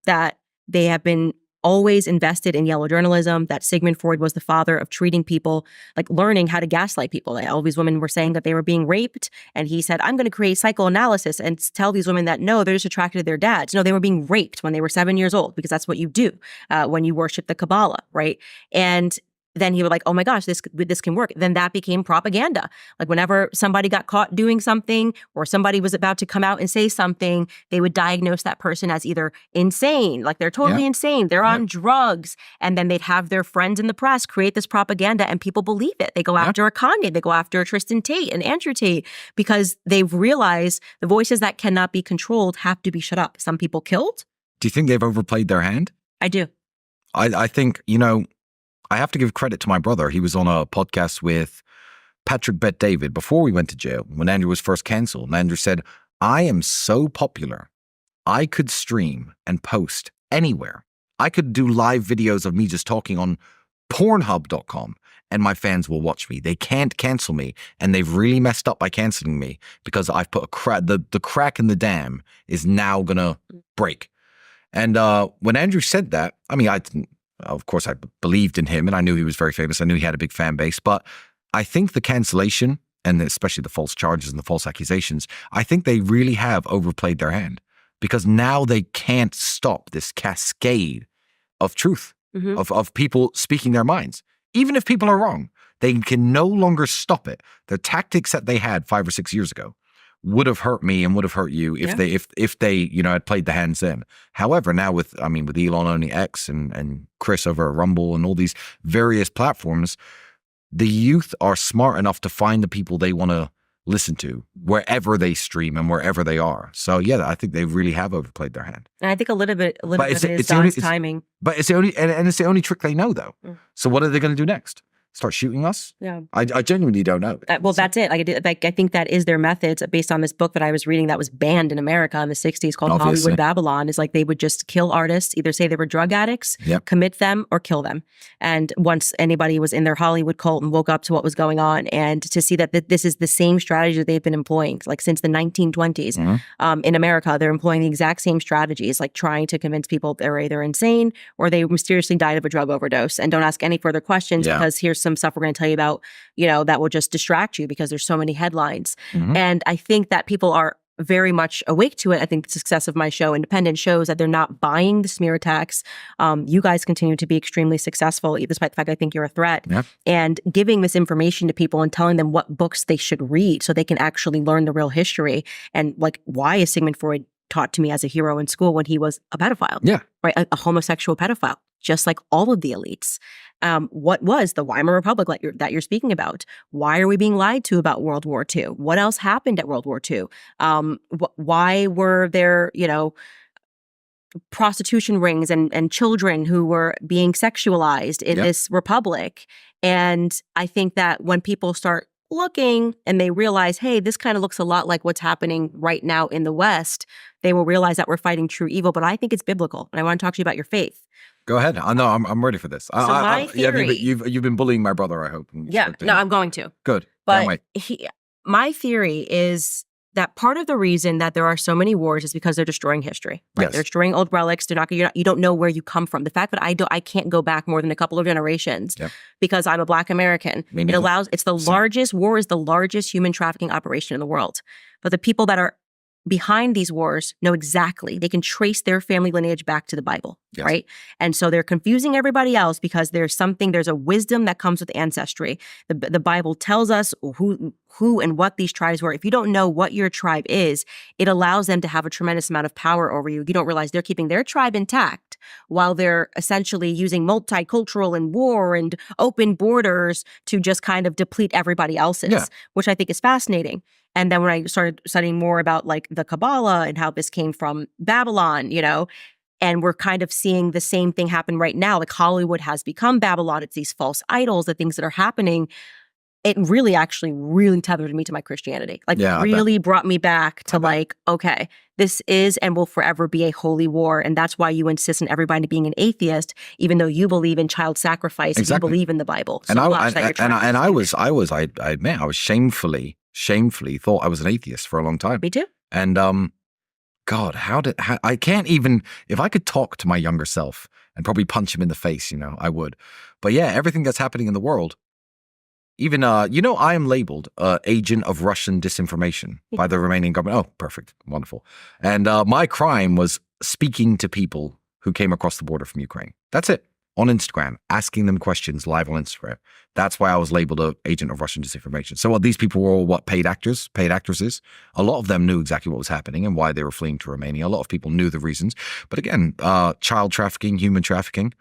that they have been always invested in yellow journalism, that Sigmund Freud was the father of treating people, like learning how to gaslight people. Like, all these women were saying that they were being raped. And he said, I'm going to create psychoanalysis and tell these women that, no, they're just attracted to their dads. No, they were being raped when they were 7 years old, because that's what you do when you worship the Kabbalah, right? And then he was like, oh my gosh, this can work. Then that became propaganda. Like whenever somebody got caught doing something or somebody was about to come out and say something, they would diagnose that person as either insane, like they're totally insane, they're on drugs. And then they'd have their friends in the press create this propaganda and people believe it. They go after a Kanye, they go after a Tristan Tate and Andrew Tate because they've realized the voices that cannot be controlled have to be shut up. Some people killed. Do you think they've overplayed their hand? I do. I think, I have to give credit to my brother. He was on a podcast with Patrick Bet-David before we went to jail when Andrew was first canceled. And Andrew said, I am so popular. I could stream and post anywhere. I could do live videos of me just talking on Pornhub.com and my fans will watch me. They can't cancel me. And they've really messed up by canceling me because I've put a crack. The crack in the dam is now going to break. And when Andrew said that, I mean, of course, I believed in him and I knew he was very famous. I knew he had a big fan base. But I think the cancellation and especially the false charges and the false accusations, I think they really have overplayed their hand because now they can't stop this cascade of truth, of people speaking their minds. Even if people are wrong, they can no longer stop it. The tactics that they had 5 or 6 years ago would have hurt me and would have hurt you if they had played the hands in. However, now with Elon owning X and Chris over at Rumble and all these various platforms, the youth are smart enough to find the people they want to listen to wherever they stream and wherever they are. So yeah, I think they really have overplayed their hand. And I think a little bit of it is Don's timing. But it's the only and it's the only trick they know though. So what are they going to do next? Start shooting us? Yeah. I genuinely don't know. That's it. I think that is their methods based on this book that I was reading that was banned in America in the 60s called Hollywood Babylon. Is like they would just kill artists, either say they were drug addicts, commit them, or kill them. And once anybody was in their Hollywood cult and woke up to what was going on and to see that this is the same strategy that they've been employing, like since the 1920s in America, they're employing the exact same strategies, like trying to convince people they're either insane or they mysteriously died of a drug overdose. And don't ask any further questions because here's some stuff we're going to tell you about, that will just distract you because there's so many headlines. And I think that people are very much awake to it. I think the success of my show, Independent, shows that they're not buying the smear attacks. You guys continue to be extremely successful, despite the fact I think you're a threat. And giving this information to people and telling them what books they should read so they can actually learn the real history. And like, why is Sigmund Freud taught to me as a hero in school when he was a pedophile? Right? A homosexual pedophile, just like all of the elites. What was the Weimar Republic that you're speaking about? Why are we being lied to about World War II? What else happened at World War II? Why were there, prostitution rings and children who were being sexualized in this republic? And I think that when people start looking and they realize, hey, this kind of looks a lot like what's happening right now in the West, they will realize that we're fighting true evil. But I think it's biblical. And I want to talk to you about your faith. Go ahead. No, I'm ready for this. My theory, you've been bullying my brother, I hope. I'm going to. Good. But my theory is that part of the reason that there are so many wars is because they're destroying history. Right? They're destroying old relics. You don't know where you come from. The fact that I can't go back more than a couple of generations because I'm a Black American. It's the largest human trafficking operation in the world. But the people that are behind these wars know exactly. They can trace their family lineage back to the Bible, right? And so they're confusing everybody else because there's a wisdom that comes with ancestry. The Bible tells us who and what these tribes were. If you don't know what your tribe is, it allows them to have a tremendous amount of power over you. You don't realize they're keeping their tribe intact while they're essentially using multicultural and war and open borders to just kind of deplete everybody else's, which I think is fascinating. And then when I started studying more about like the Kabbalah and how this came from Babylon, and we're kind of seeing the same thing happen right now. Like Hollywood has become Babylon. It's these false idols, the things that are happening. it really actually really tethered me to my Christianity. Like really brought me back to like, okay, this is and will forever be a holy war. And that's why you insist on everybody being an atheist, even though you believe in child sacrifice and you believe in the Bible. So I admit, I was shamefully thought I was an atheist for a long time. Me too. And God, I can't even, if I could talk to my younger self and probably punch him in the face, I would. But yeah, everything that's happening in the world, even, I am labeled agent of Russian disinformation by the Romanian government. Oh, perfect. Wonderful. And my crime was speaking to people who came across the border from Ukraine. That's it. On Instagram, asking them questions live on Instagram. That's why I was labeled an agent of Russian disinformation. So these people were all paid actors, paid actresses. A lot of them knew exactly what was happening and why they were fleeing to Romania. A lot of people knew the reasons. But again, child trafficking, human trafficking,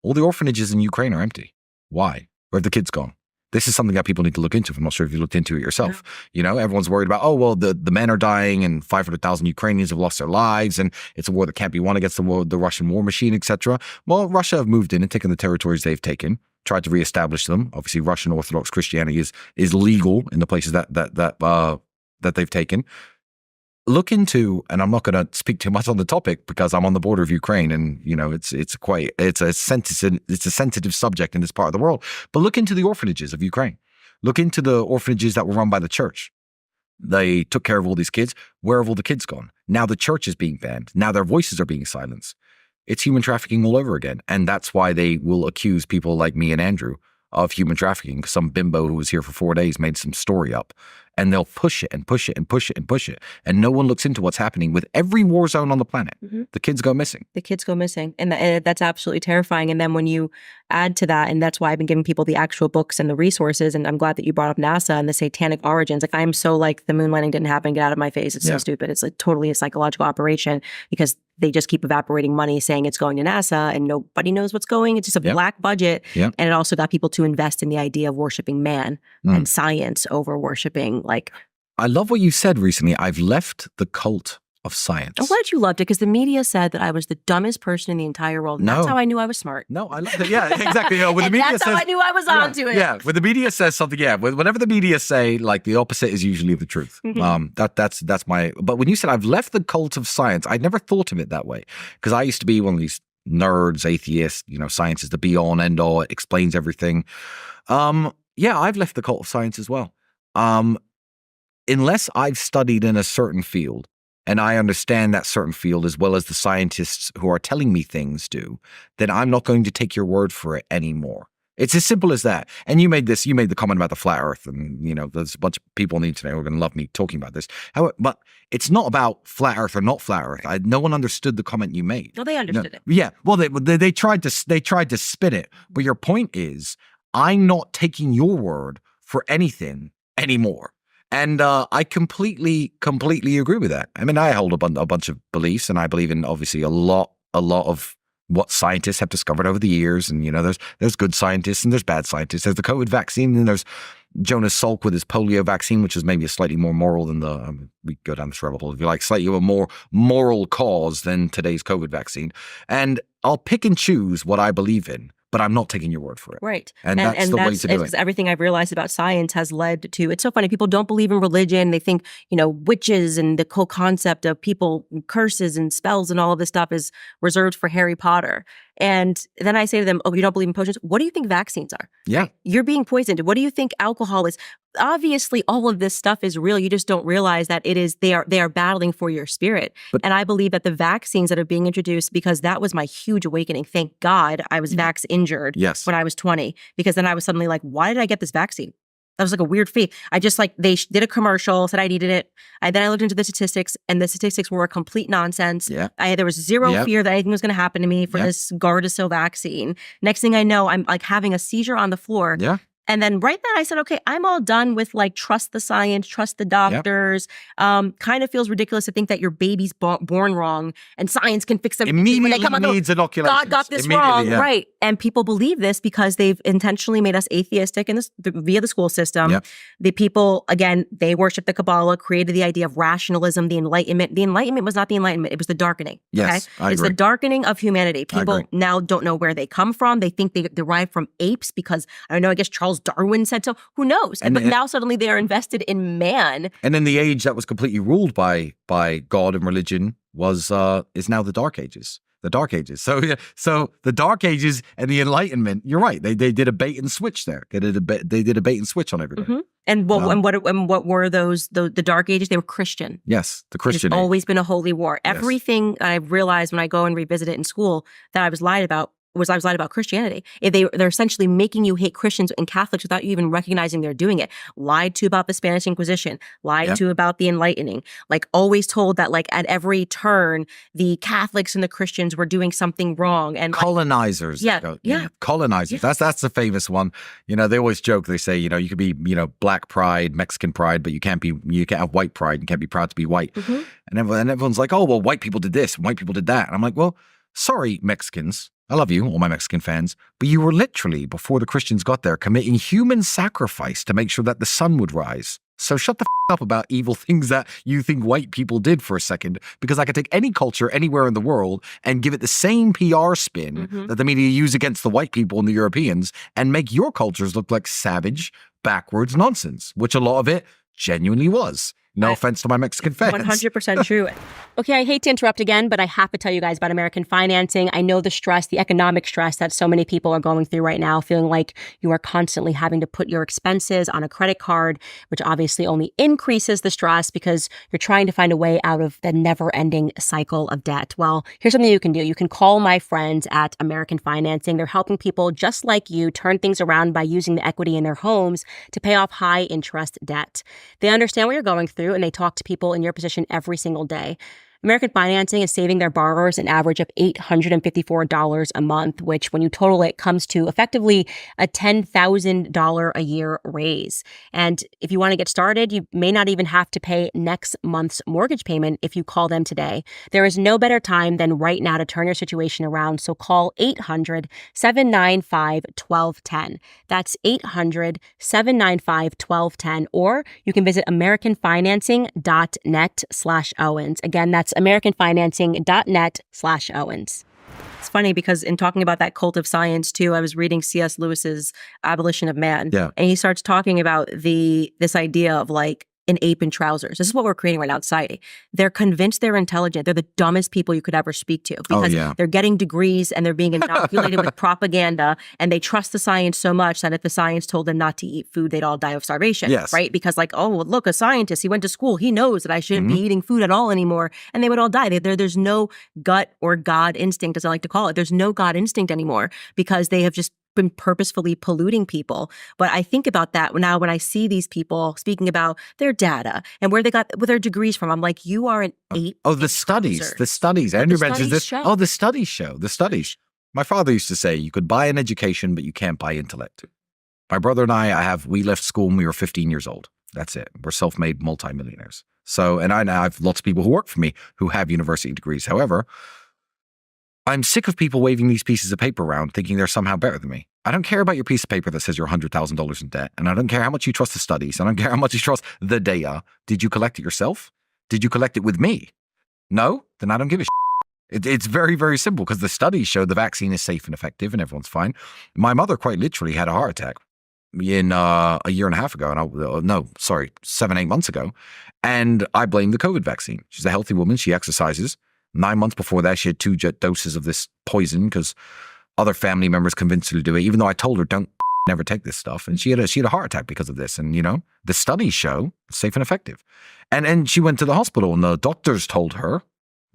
all the orphanages in Ukraine are empty. Why? Where have the kids gone? This is something that people need to look into. I'm not sure if you looked into it yourself. Yeah. Everyone's worried about, the men are dying and 500,000 Ukrainians have lost their lives and it's a war that can't be won against the Russian war machine, etc. Well, Russia have moved in and taken the territories they've taken, tried to reestablish them. Obviously, Russian Orthodox Christianity is legal in the places that they've taken. Look into, and I'm not going to speak too much on the topic because I'm on the border of Ukraine, and it's a sensitive subject in this part of the world. But look into the orphanages of Ukraine. Look into the orphanages that were run by the church. They took care of all these kids. Where have all the kids gone? Now the church is being banned. Now their voices are being silenced. It's human trafficking all over again, and that's why they will accuse people like me and Andrew of human trafficking. Some bimbo who was here for 4 days made some story up. And they'll push it and push it and push it and push it. And no one looks into what's happening with every war zone on the planet. Mm-hmm. The kids go missing. And that's absolutely terrifying. And then when you add to that, and that's why I've been giving people the actual books and the resources, and I'm glad that you brought up NASA and the satanic origins. Like, I'm so like, the moon landing didn't happen, get out of my face. It's so stupid. It's like totally a psychological operation because they just keep evaporating money saying it's going to NASA and nobody knows what's going. It's just a black budget. And it also got people to invest in the idea of worshiping man and science over worshiping I love what you said recently. I've left the cult of science. I'm glad you loved it because the media said that I was the dumbest person in the entire world. And that's how I knew I was smart. No, I loved it. Yeah, exactly. When the media that's how I knew I was onto it. Yeah, when the media says something, whenever the media say the opposite is usually the truth. Mm-hmm. That's my. But when you said I've left the cult of science, I'd never thought of it that way because I used to be one of these nerds, atheists. Science is the be all and end all. It explains everything. I've left the cult of science as well. Unless I've studied in a certain field and I understand that certain field as well as the scientists who are telling me things do, then I'm not going to take your word for it anymore. It's as simple as that. And you made the comment about the flat earth and, there's a bunch of people on the internet who are going to love me talking about this. But it's not about flat earth or not flat earth. No one understood the comment you made. No, they understood it. Yeah. Well, they tried to spin it. But your point is, I'm not taking your word for anything anymore. And I completely agree with that. I mean, I hold a bunch of beliefs, and I believe in obviously a lot of what scientists have discovered over the years. And there's good scientists and there's bad scientists. There's the COVID vaccine, and there's Jonas Salk with his polio vaccine, which is maybe a slightly more moral than we go down this rabbit hole if you like, slightly a more moral cause than today's COVID vaccine. And I'll pick and choose what I believe in, but I'm not taking your word for it. Right. And that's the way to do it. Because everything I've realized about science has led to, it's so funny, people don't believe in religion. They think, witches and the whole concept of people, curses and spells and all of this stuff is reserved for Harry Potter. And then I say to them, oh, you don't believe in potions? What do you think vaccines are? Yeah. You're being poisoned. What do you think alcohol is? Obviously, all of this stuff is real. You just don't realize that they are battling for your spirit. And I believe that the vaccines that are being introduced, because that was my huge awakening. Thank God I was vax injured when I was 20, because then I was suddenly like, why did I get this vaccine? That was like a weird fee. I just they did a commercial, said I needed it. Then I looked into the statistics, and the statistics were a complete nonsense. Yeah. There was zero fear that anything was going to happen to me for this Gardasil vaccine. Next thing I know, I'm having a seizure on the floor. Yeah. And then right then I said, okay, I'm all done with trust the science, trust the doctors. Kind of feels ridiculous to think that your baby's born wrong and science can fix them. Immediately when they come needs inoculation. God got this wrong. Yeah. Right. And people believe this because they've intentionally made us atheistic via the school system. Yep. The people, again, they worship the Kabbalah, created the idea of rationalism, the Enlightenment. The Enlightenment was not the Enlightenment. It was the darkening. Yes, okay? I It's agree. the darkening of humanity. People agree. now don't know where they come from. They think they derive from apes because, I don't know, I guess Charles Darwin said so. Who knows? But now suddenly they are invested in man. And in the age that was completely ruled by God and religion is now the Dark Ages. The Dark Ages. So the Dark Ages and the Enlightenment. You're right. They did a bait and switch there. They did a bait and switch on everybody. Mm-hmm. And what were those the Dark Ages? They were Christian. Yes, the Christian. It's age. always been a holy war. Yes. Everything I realized when I go and revisit it in school that I was lied about Christianity. They're essentially making you hate Christians and Catholics without you even recognizing they're doing it. Lied to about the Spanish Inquisition, lied to about the Enlightening, like always told that like at every turn, the Catholics and the Christians were doing something wrong. And colonizers. Colonizers. Yeah. That's the famous one. You know, they always joke, they say, you know, you could be, you know, black pride, Mexican pride, but you can't have white pride. You can't be proud to be white. Mm-hmm. And everyone's like, oh, well, white people did this, and white people did that. And I'm like, well, sorry, Mexicans. I love you, all my Mexican fans, but you were literally, before the Christians got there, committing human sacrifice to make sure that the sun would rise. So shut the up about evil things that you think white people did for a second, because I could take any culture anywhere in the world and give it the same PR spin that the media use against the white people and the Europeans and make your cultures look like savage, backwards nonsense, which a lot of it genuinely was. No offense to my Mexican fans. 100% true. Okay, I hate to interrupt again, but I have to tell you guys about American financing. I know the stress, the economic stress that so many people are going through right now, feeling like you are constantly having to put your expenses on a credit card, which obviously only increases the stress because you're trying to find a way out of the never-ending cycle of debt. Well, here's something you can do. You can call my friends at American Financing. They're helping people just like you turn things around by using the equity in their homes to pay off high-interest debt. They understand what you're going through, and they talk to people in your position every single day. American Financing is saving their borrowers an average of $854 a month, which when you total it comes to effectively a $10,000 a year raise. And if you want to get started, you may not even have to pay next month's mortgage payment if you call them today. There is no better time than right now to turn your situation around. So call 800-795-1210. That's 800-795-1210. Or you can visit AmericanFinancing.net/Owens. Again, that's AmericanFinancing.net/Owens. It's funny because in talking about that cult of science too, I was reading C.S. Lewis's Abolition of Man. Yeah. And he starts talking about this idea of like an ape in trousers. This is what we're creating right now in society. They're convinced they're intelligent. They're the dumbest people you could ever speak to because they're getting degrees and they're being inoculated with propaganda, and they trust the science so much that if the science told them not to eat food, they'd all die of starvation. Yes. Right? Because like, oh, well, look, a scientist, he went to school. He knows that I shouldn't be eating food at all anymore. And they would all die. There's no gut or God instinct, as I like to call it. There's no God instinct anymore because they have just been purposefully polluting people. But I think about that now when I see these people speaking about their data and where they got their degrees from. I'm like, you are an ape. Oh, the studies. Andrew mentions this. Show. Oh, the studies show. The studies. My father used to say you could buy an education, but you can't buy intellect. My brother and we left school when we were 15 years old. That's it. We're self-made multimillionaires. So, and I have lots of people who work for me who have university degrees. However, I'm sick of people waving these pieces of paper around thinking they're somehow better than me. I don't care about your piece of paper that says you're $100,000 in debt. And I don't care how much you trust the studies. I don't care how much you trust the data. Did you collect it yourself? Did you collect it with me? No? Then I don't give a shit. It's very, very simple because the studies show the vaccine is safe and effective and everyone's fine. My mother quite literally had a heart attack in a year and a half ago. 7-8 months ago. And I blame the COVID vaccine. She's a healthy woman. She exercises. 9 months before that, she had 2 doses of this poison because other family members convinced her to do it, even though I told her, don't never take this stuff. And she had a heart attack because of this. And, you know, the studies show it's safe and effective. And she went to the hospital and the doctors told her,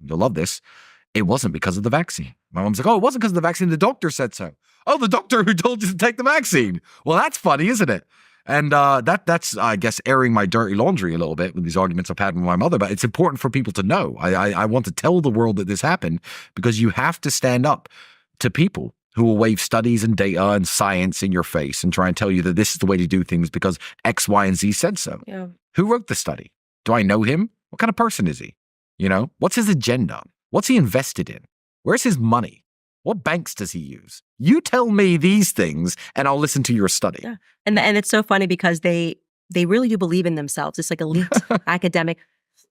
you'll love this, it wasn't because of the vaccine. My mom's like, oh, it wasn't because of the vaccine. The doctor said so. Oh, the doctor who told you to take the vaccine. Well, that's funny, isn't it? And that's, I guess, airing my dirty laundry a little bit with these arguments I've had with my mother. But it's important for people to know. I want to tell the world that this happened because you have to stand up to people who will wave studies and data and science in your face and try and tell you that this is the way to do things because X, Y, and Z said so. Yeah. Who wrote the study? Do I know him? What kind of person is he? You know, what's his agenda? What's he invested in? Where's his money? What banks does he use? You tell me these things and I'll listen to your study. Yeah. And it's so funny because they really do believe in themselves. It's like elite academic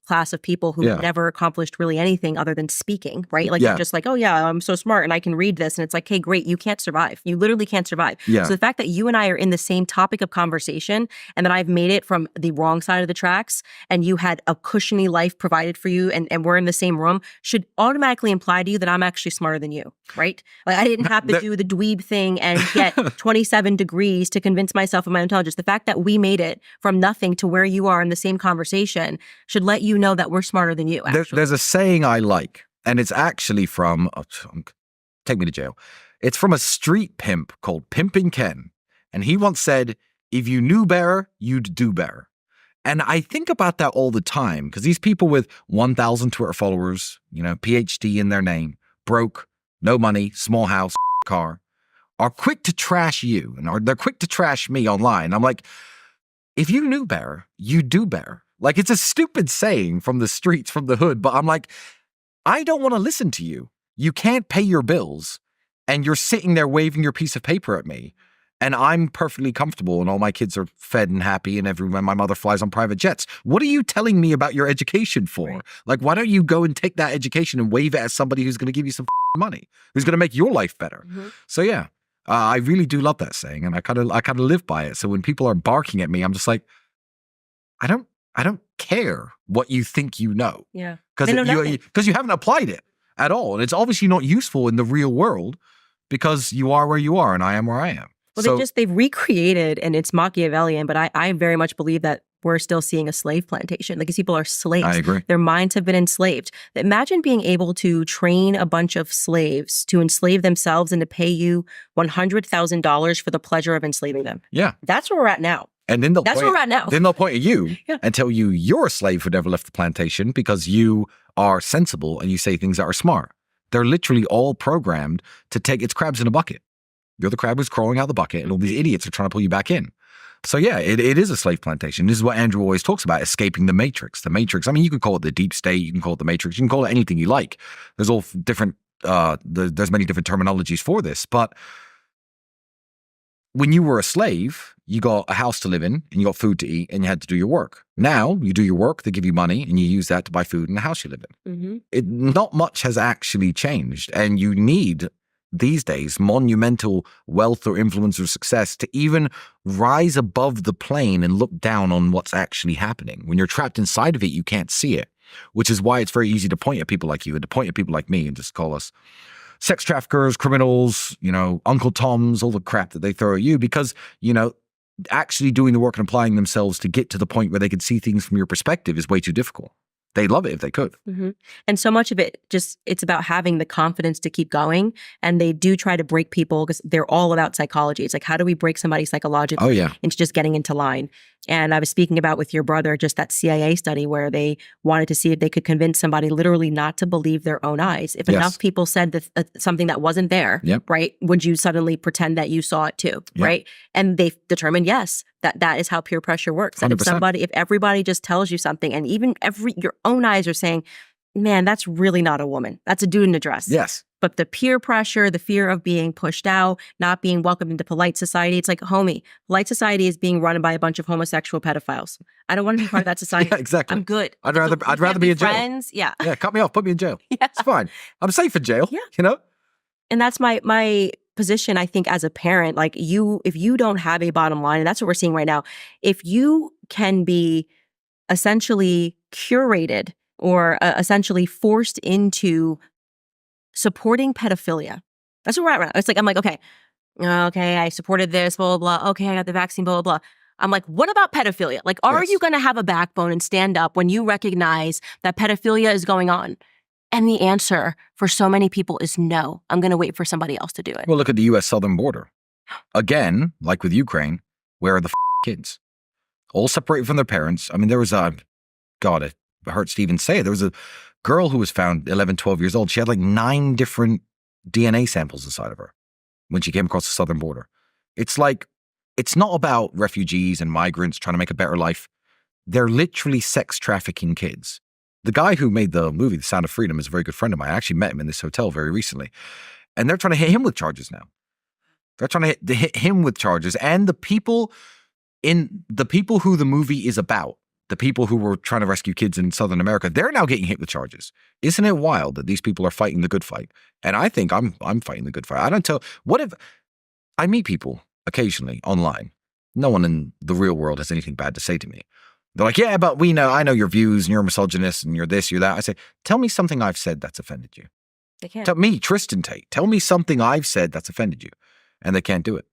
class of people who never accomplished really anything other than speaking, right? Like, you're just like, oh yeah, I'm so smart and I can read this. And it's like, hey, great, you can't survive. You literally can't survive. Yeah. So the fact that you and I are in the same topic of conversation and that I've made it from the wrong side of the tracks and you had a cushiony life provided for you and we're in the same room should automatically imply to you that I'm actually smarter than you, right? Like, I didn't have to do the dweeb thing and get 27 degrees to convince myself of my intelligence. The fact that we made it from nothing to where you are in the same conversation should let you know that we're smarter than you, actually. There's a saying I like, and it's actually from, take me to jail. It's from a street pimp called Pimpin' Ken. And he once said, if you knew better, you'd do better. And I think about that all the time because these people with 1,000 Twitter followers, PhD in their name, broke, no money, small house, car, are quick to trash you and they're quick to trash me online. I'm like, if you knew better, you'd do better. Like, it's a stupid saying from the streets, from the hood, but I'm like, I don't want to listen to you. You can't pay your bills, and you're sitting there waving your piece of paper at me, and I'm perfectly comfortable, and all my kids are fed and happy, and everyone, my mother flies on private jets. What are you telling me about your education for? Right. Like, why don't you go and take that education and wave it at somebody who's going to give you some money, who's going to make your life better? Mm-hmm. So yeah, I really do love that saying, and I kind of live by it. So when people are barking at me, I'm just like, I don't care what you think you know. Yeah. Because you haven't applied it at all. And it's obviously not useful in the real world because you are where you are and I am where I am. Well, they've recreated, and it's Machiavellian, but I very much believe that we're still seeing a slave plantation. Like, these people are slaves. I agree. Their minds have been enslaved. Imagine being able to train a bunch of slaves to enslave themselves and to pay you $100,000 for the pleasure of enslaving them. Yeah. That's where we're at now. And then that's where we're at now. Then they'll point at you and tell you you're a slave who never left the plantation because you are sensible and you say things that are smart. They're literally all programmed to take its crabs in a bucket. You're the crab who's crawling out of the bucket and all these idiots are trying to pull you back in. So yeah, it is a slave plantation. This is what Andrew always talks about, escaping the matrix. The matrix, I mean, you could call it the deep state, you can call it the matrix, you can call it anything you like. There's all different, there's many different terminologies for this, but when you were a slave, you got a house to live in and you got food to eat and you had to do your work. Now you do your work, they give you money and you use that to buy food in the house you live in. Mm-hmm. Not much has actually changed, and you need these days monumental wealth or influence or success to even rise above the plane and look down on what's actually happening. When you're trapped inside of it, you can't see it, which is why it's very easy to point at people like you and to point at people like me and just call us sex traffickers, criminals, Uncle Toms, all the crap that they throw at you because, actually doing the work and applying themselves to get to the point where they can see things from your perspective is way too difficult. They'd love it if they could. Mm-hmm. And so much of it it's about having the confidence to keep going. And they do try to break people because they're all about psychology. It's like, how do we break somebody psychologically into just getting into line? And I was speaking about with your brother, just that CIA study where they wanted to see if they could convince somebody literally not to believe their own eyes. If enough people said that, something that wasn't there, right, would you suddenly pretend that you saw it too, right? And they determined, yes, that is how peer pressure works. That 100%. if everybody just tells you something and even your own eyes are saying, man, that's really not a woman. That's a dude in a dress. Yes. But the peer pressure, the fear of being pushed out, not being welcomed into polite society, it's like, homie, polite society is being run by a bunch of homosexual pedophiles. I don't want to be part of that society. Yeah, exactly. I'm good. I'd rather be in jail. Friends, yeah. Yeah, cut me off, put me in jail. Yeah. It's fine. I'm safe in jail, And that's my position, I think, as a parent. Like, if you don't have a bottom line, and that's what we're seeing right now, if you can be essentially curated or essentially forced into supporting pedophilia. That's where we're at right now. It's like, I'm like, okay, I supported this, blah, blah, blah. Okay, I got the vaccine, blah, blah, blah. I'm like, what about pedophilia? Like, are you going to have a backbone and stand up when you recognize that pedophilia is going on? And the answer for so many people is no. I'm going to wait for somebody else to do it. Well, look at the U.S. southern border. Again, like with Ukraine, where are the kids? All separated from their parents. I mean, there was God, it hurts to even say it. There was a girl who was found 11, 12 years old. She had like 9 different DNA samples inside of her when she came across the southern border. It's like, it's not about refugees and migrants trying to make a better life. They're literally sex trafficking kids. The guy who made the movie, The Sound of Freedom, is a very good friend of mine. I actually met him in this hotel very recently. And they're trying to hit him with charges now. They're trying to hit him with charges. And the people who the movie is about, the people who were trying to rescue kids in Southern America, they're now getting hit with charges. Isn't it wild that these people are fighting the good fight? And I think I'm fighting the good fight. What if I meet people occasionally online? No one in the real world has anything bad to say to me. They're like, yeah, but I know your views and you're a misogynist and you're this, you're that. I say, tell me something I've said that's offended you. They can't. Tell me, Tristan Tate, tell me something I've said that's offended you. And they can't do it.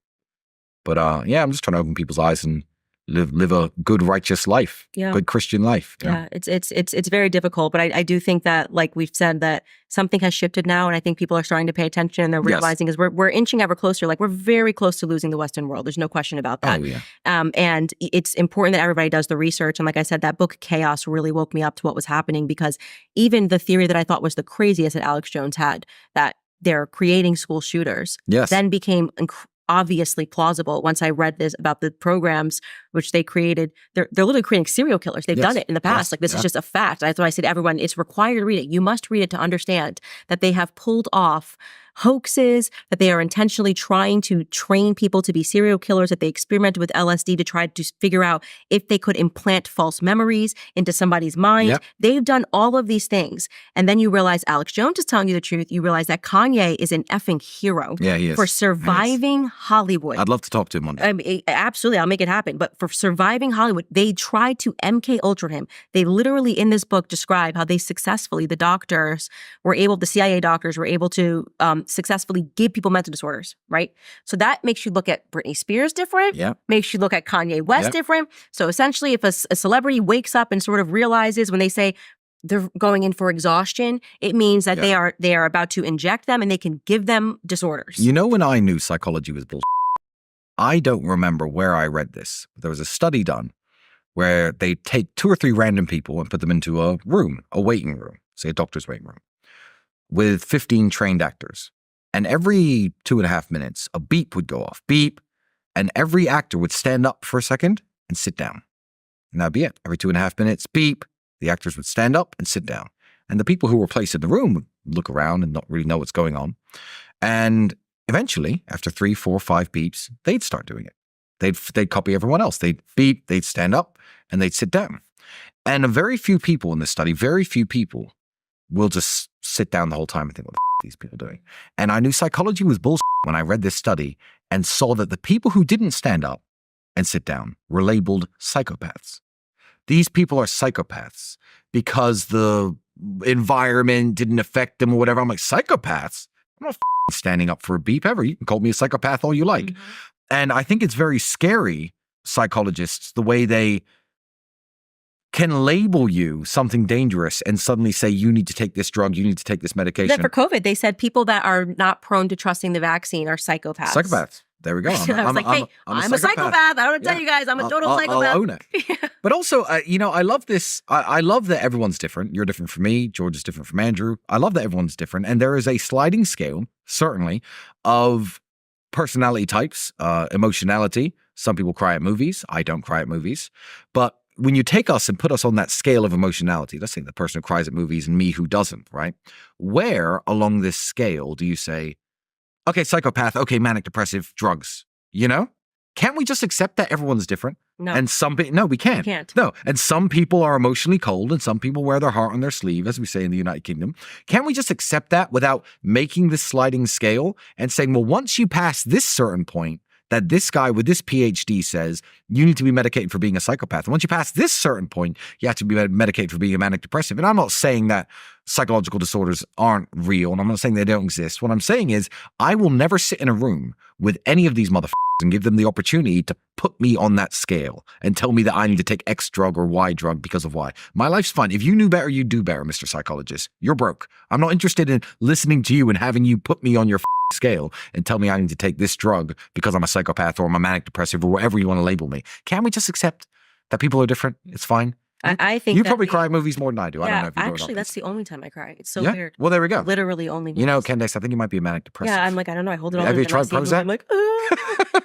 But I'm just trying to open people's eyes and live a good, righteous life, good Christian life. Yeah, it's very difficult. But I do think that, like we've said, that something has shifted now. And I think people are starting to pay attention and they're realizing is we're inching ever closer. Like we're very close to losing the Western world. There's no question about that. Oh, yeah. And it's important that everybody does the research. And like I said, that book, Chaos, really woke me up to what was happening, because even the theory that I thought was the craziest that Alex Jones had, that they're creating school shooters, then became obviously plausible once I read this about the programs which they created. They're literally creating serial killers. They've done it in the past. Like this is just a fact. That's why I said to everyone, it's required to read it. You must read it to understand that they have pulled off hoaxes, that they are intentionally trying to train people to be serial killers, that they experimented with LSD to try to figure out if they could implant false memories into somebody's mind. Yep. They've done all of these things. And then you realize Alex Jones is telling you the truth. You realize that Kanye is an effing hero for surviving Hollywood. I'd love to talk to him one day. Absolutely. I'll make it happen. But for surviving Hollywood, they tried to MK Ultra him. They literally in this book describe how they successfully, the CIA doctors were able to successfully give people mental disorders, right? So that makes you look at Britney Spears different, makes you look at Kanye West different. So essentially, if a celebrity wakes up and sort of realizes when they say they're going in for exhaustion, it means that they are about to inject them and they can give them disorders. You know when I knew psychology was bullshit? I don't remember where I read this. There was a study done where they take 2 or 3 random people and put them into a room, a waiting room, say a doctor's waiting room, with 15 trained actors. And every 2.5 minutes, a beep would go off. Beep. And every actor would stand up for a second and sit down. And that'd be it. Every 2.5 minutes, beep. The actors would stand up and sit down. And the people who were placed in the room would look around and not really know what's going on. And eventually, after 3, 4, 5 beeps, they'd start doing it. They'd copy everyone else. They'd beep, they'd stand up, and they'd sit down. And a very few people in this study, very few people will just sit down the whole time and think, what the f are these people doing? And I knew psychology was bullshit when I read this study and saw that the people who didn't stand up and sit down were labeled psychopaths. These people are psychopaths because the environment didn't affect them or whatever. I'm like, psychopaths? I'm not standing up for a beep ever. You can call me a psychopath all you like. Mm-hmm. And I think it's very scary, psychologists, the way they can label you something dangerous and suddenly say, you need to take this drug, you need to take this medication. Then for COVID, they said people that are not prone to trusting the vaccine are psychopaths. Psychopaths. There we go. I'm a psychopath. I don't want to tell you guys, I'm a total psychopath. I'll own it. But also, I love this. I love that everyone's different. You're different from me. George is different from Andrew. I love that everyone's different. And there is a sliding scale, certainly, of personality types, emotionality. Some people cry at movies. I don't cry at movies. But when you take us and put us on that scale of emotionality, let's say the person who cries at movies and me who doesn't, right? Where along this scale do you say, okay, psychopath, okay, manic depressive, drugs, Can't we just accept that everyone's different? No. And no, we can't. We can't. No. And some people are emotionally cold and some people wear their heart on their sleeve, as we say in the United Kingdom. Can't we just accept that without making this sliding scale and saying, well, once you pass this certain point, that this guy with this PhD says you need to be medicated for being a psychopath. And once you pass this certain point, you have to be medicated for being a manic depressive. And I'm not saying that psychological disorders aren't real, and I'm not saying they don't exist. What I'm saying is I will never sit in a room with any of these motherfuckers and give them the opportunity to put me on that scale and tell me that I need to take X drug or Y drug because of Y. My life's fine. If you knew better, you'd do better, Mr. Psychologist. You're broke. I'm not interested in listening to you and having you put me on your scale and tell me I need to take this drug because I'm a psychopath or I'm a manic depressive or whatever you want to label me. Can't we just accept that people are different? It's fine. I think you that probably cry at movies more than I do. I don't know if you do or actually, not. that's the only time I cry. It's so Yeah? weird. Well, there we go. Literally only. You know, movies. Candace, I think you might be a manic depressive. Yeah, I'm like, I don't know. I hold it all. Have in you and I tried see a movie, Prozac? I'm like,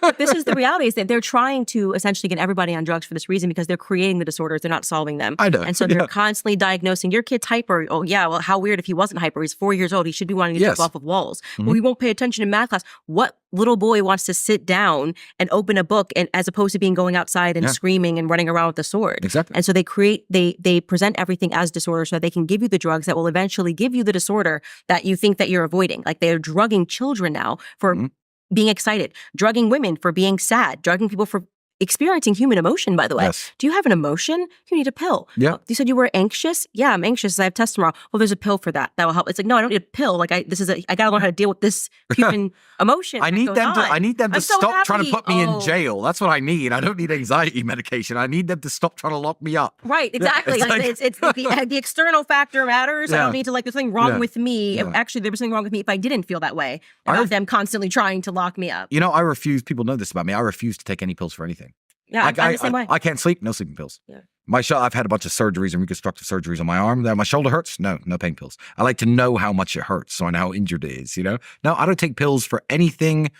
But this is the reality: is that they're trying to essentially get everybody on drugs for this reason because they're creating the disorders. They're not solving them. I know. And so they're constantly diagnosing your kid's hyper. Oh yeah, well, how weird if he wasn't hyper. He's 4 years old. He should be wanting to jump off of walls. Well, he won't pay attention in math class. What little boy wants to sit down and open a book and as opposed to going outside and screaming and running around with a sword? Exactly. And so they present everything as disorder so that they can give you the drugs that will eventually give you the disorder that you think that you're avoiding. Like they're drugging children now for being excited, drugging women for being sad, drugging people for experiencing human emotion, by the way. Yes. Do you have an emotion? You need a pill. Yeah. You said you were anxious? Yeah, I'm anxious. I have tests tomorrow. Well, there's a pill for that. That will help. It's like, no, I don't need a pill. Like I gotta learn how to deal with this human emotion. I need them to I'm so stop trying to happy. put me in jail. That's what I need. I don't need anxiety medication. I need them to stop trying to lock me up. Right, exactly. It's the external factor matters. I don't need to there's something wrong with me. Actually, there was something wrong with me if I didn't feel that way. About them constantly trying to lock me up. You know, I refuse. People know this about me. I refuse to take any pills for anything. Yeah, I'm the same way. I can't sleep. No sleeping pills. Yeah. I've had a bunch of surgeries and reconstructive surgeries on my arm. My shoulder hurts. No pain pills. I like to know how much it hurts, so I know how injured it is. You know. No, I don't take pills for anything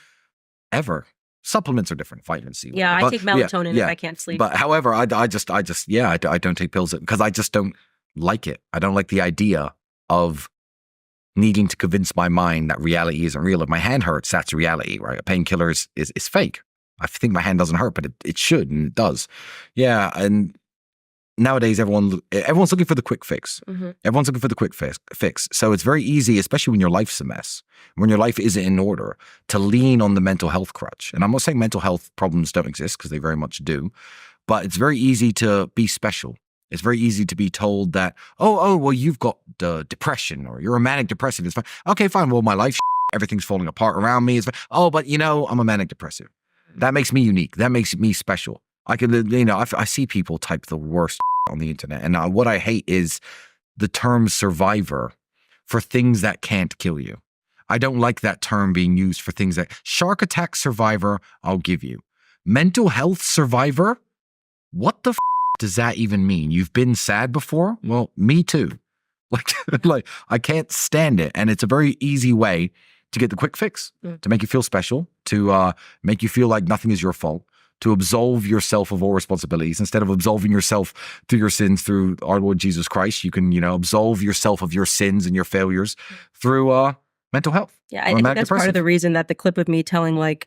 ever. Supplements are different. Vitamin C. Yeah, I take melatonin if I can't sleep. But however, I don't take pills because I just don't like it. I don't like the idea of needing to convince my mind that reality isn't real. If my hand hurts, that's reality, right? A painkiller is fake. I think my hand doesn't hurt, but it should, and it does. Yeah, and nowadays everyone's looking for the quick fix. Everyone's looking for the quick fix. So it's very easy, especially when your life's a mess, when your life isn't in order, to lean on the mental health crutch. And I'm not saying mental health problems don't exist, because they very much do, but it's very easy to be special. It's very easy to be told that, well, you've got depression, or you're a manic depressive. It's fine. Okay, fine. Well, my life, everything's falling apart around me. It's fine. Oh, but I'm a manic depressive. That makes me unique. That makes me special. I see people type the worst on the internet. And what I hate is the term survivor for things that can't kill you. I don't like that term being used for things that shark attack survivor, I'll give you. Mental health survivor? What the does that even mean? You've been sad before? Well, me too. Like I can't stand it. And it's a very easy way to get the quick fix, to make you feel special, to make you feel like nothing is your fault, to absolve yourself of all responsibilities. Instead of absolving yourself through your sins through our Lord Jesus Christ, you can, absolve yourself of your sins and your failures through mental health. Yeah, I think that's part of the reason that the clip of me telling a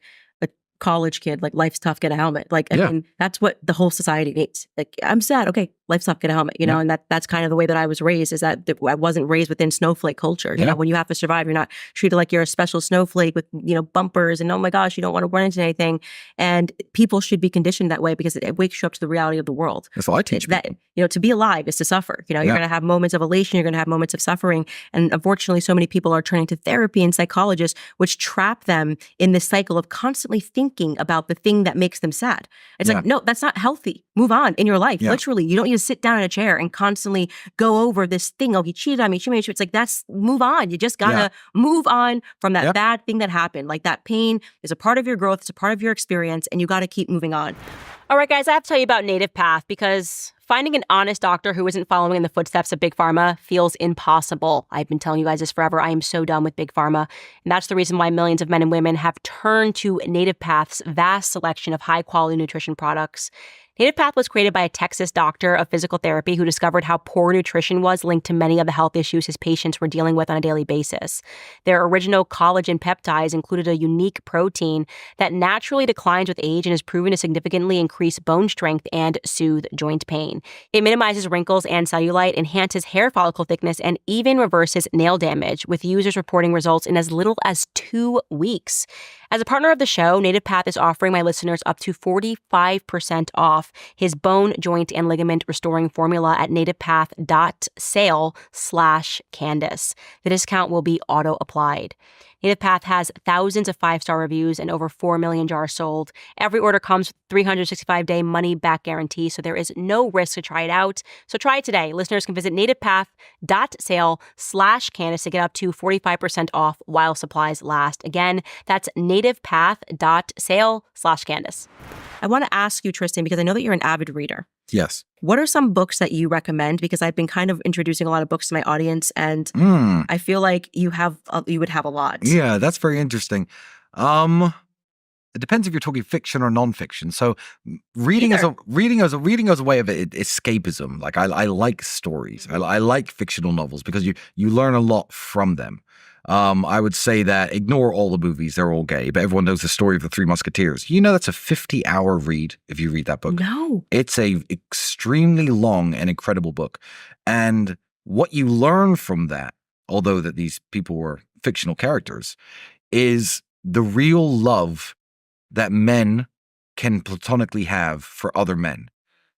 college kid, life's tough, get a helmet. I mean, that's what the whole society needs. I'm sad. Okay, life's tough, get a helmet. And that's kind of the way that I was raised, is that I wasn't raised within snowflake culture. You know, when you have to survive, you're not treated like you're a special snowflake with, bumpers and, oh my gosh, you don't want to run into anything. And people should be conditioned that way because it wakes you up to the reality of the world. That's all I teach people. That, to be alive is to suffer. You're going to have moments of elation. You're going to have moments of suffering. And unfortunately, so many people are turning to therapy and psychologists, which trap them in this cycle of constantly thinking about the thing that makes them sad. It's like, no, that's not healthy. Move on in your life. Literally, you don't need to sit down in a chair and constantly go over this thing. Oh, he cheated on me. It's like, move on. You just gotta move on from that bad thing that happened. Like, that pain is a part of your growth. It's a part of your experience, and you got to keep moving on. All right, guys, I have to tell you about Native Path, because finding an honest doctor who isn't following in the footsteps of Big Pharma feels impossible. I've been telling you guys this forever. I am so done with Big Pharma. And that's the reason why millions of men and women have turned to Native Path's vast selection of high-quality nutrition products. Native Path was created by a Texas doctor of physical therapy who discovered how poor nutrition was linked to many of the health issues his patients were dealing with on a daily basis. Their original collagen peptides included a unique protein that naturally declines with age and is proven to significantly increase bone strength and soothe joint pain. It minimizes wrinkles and cellulite, enhances hair follicle thickness, and even reverses nail damage, with users reporting results in as little as 2 weeks. As a partner of the show, Native Path is offering my listeners up to 45% off his bone, joint, and ligament restoring formula at nativepath.sale/Candace. The discount will be auto-applied. Native Path has thousands of 5-star reviews and over 4 million jars sold. Every order comes with 365-day money-back guarantee, so there is no risk to try it out. So try it today. Listeners can visit nativepath.sale/Candace to get up to 45% off while supplies last. Again, that's nativepath.sale/Candace. I want to ask you, Tristan, because I know that you're an avid reader. Yes. What are some books that you recommend? Because I've been kind of introducing a lot of books to my audience, and I feel like you would have a lot. Yeah, that's very interesting. It depends if you're talking fiction or nonfiction. So reading as a way of escapism. Like I like stories. I like fictional novels because you learn a lot from them. I would say that ignore all the movies; they're all gay. But everyone knows the story of the Three Musketeers. You know that's a 50-hour read if you read that book. No, it's a extremely long and incredible book. And what you learn from that, although that these people were fictional characters, is the real love that men can platonically have for other men.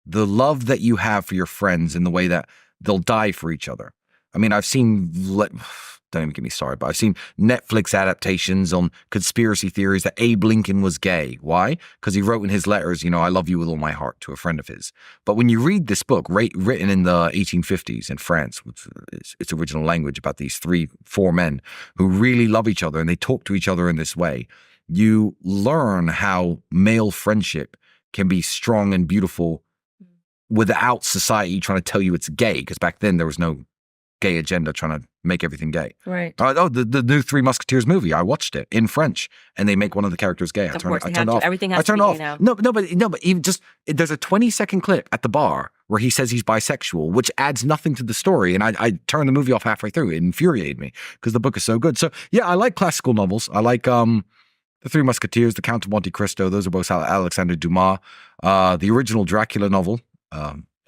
The love that you have for your friends in the way that they'll die for each other. I mean, I've seen, don't even get me started, but I've seen Netflix adaptations on conspiracy theories that Abe Lincoln was gay. Why? Because he wrote in his letters, I love you with all my heart to a friend of his. But when you read this book, written in the 1850s in France, with its original language about these 4 men who really love each other and they talk to each other in this way, you learn how male friendship can be strong and beautiful without society trying to tell you it's gay, because back then there was no gay agenda trying to make everything gay. Right. The new Three Musketeers movie, I watched it in French, and they make one of the characters gay. I turned off. Everything has to be gay now. No, but even just there's a 20-second clip at the bar where he says he's bisexual, which adds nothing to the story, and I turned the movie off halfway through. It infuriated me because the book is so good. So yeah, I like classical novels. I like The Three Musketeers, The Count of Monte Cristo. Those are both Alexander Dumas. The original Dracula novel.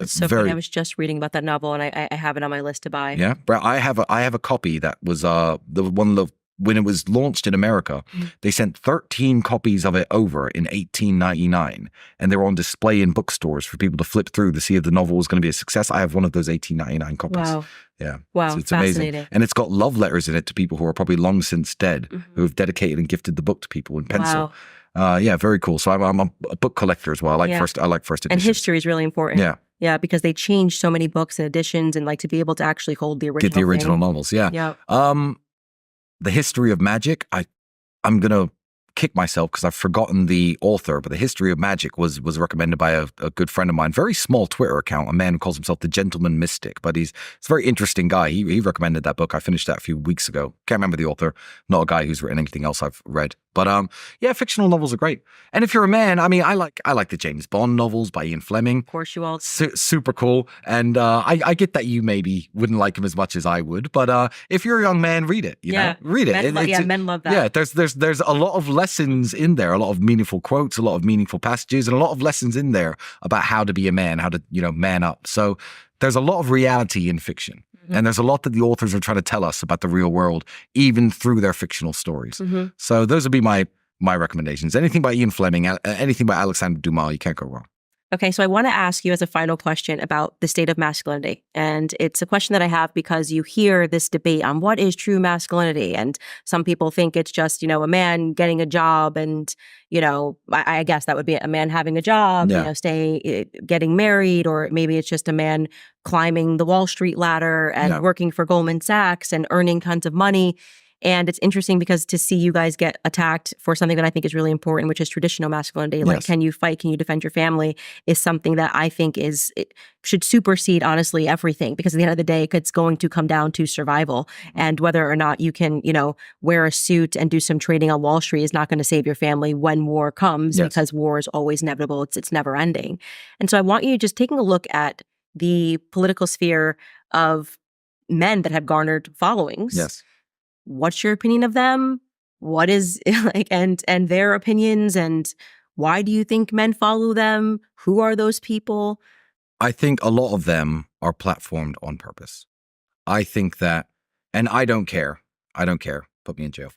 It's so funny. I was just reading about that novel, and I have it on my list to buy. Yeah, but I have a copy that was the one when it was launched in America. They sent 13 copies of it over in 1899, and they were on display in bookstores for people to flip through to see if the novel was going to be a success. I have one of those 1899 copies. Wow. Yeah. Wow. So it's fascinating. amazing. And it's got love letters in it to people who are probably long since dead, who have dedicated and gifted the book to people in pencil. Wow. Yeah, very cool. So I'm a book collector as well. I like first editions. And history is really important. Yeah. Yeah, because they changed so many books and editions, and like to be able to actually hold the original. Get the original novels. Yeah. Yeah. The History of Magic. I'm gonna kick myself because I've forgotten the author, but The History of Magic was recommended by a good friend of mine. Very small Twitter account, a man who calls himself the Gentleman Mystic, but he's a very interesting guy. He recommended that book. I finished that a few weeks ago. Can't remember the author. Not a guy who's written anything else I've read. But yeah, fictional novels are great. And if you're a man, I mean, I like the James Bond novels by Ian Fleming. Of course you all. Super cool. And I get that you maybe wouldn't like him as much as I would, but if you're a young man, read it. You know? Read it. Men love that. Yeah, there's a lot of lessons in there, a lot of meaningful quotes, a lot of meaningful passages, and a lot of lessons in there about how to be a man, how to man up. So there's a lot of reality in fiction. And there's a lot that the authors are trying to tell us about the real world, even through their fictional stories. So those would be my recommendations. Anything by Ian Fleming, anything by Alexander Dumas, you can't go wrong. Okay, so I want to ask you as a final question about the state of masculinity. And it's a question that I have because you hear this debate on what is true masculinity. And some people think it's just, a man getting a job and, I guess that would be a man having a job, getting married, or maybe it's just a man climbing the Wall Street ladder and working for Goldman Sachs and earning tons of money. And it's interesting because to see you guys get attacked for something that I think is really important, which is traditional masculinity, like can you fight, can you defend your family, is something that I think it should supersede, honestly, everything. Because at the end of the day, it's going to come down to survival. And whether or not you can, wear a suit and do some trading on Wall Street is not going to save your family when war comes, because war is always inevitable. It's never ending. And so I want you just taking a look at the political sphere of men that have garnered followings. Yes. What's your opinion of them? What is and their opinions, and why do you think men follow them? Who are those people? I think a lot of them are platformed on purpose. I think that, and I don't care. Put me in jail.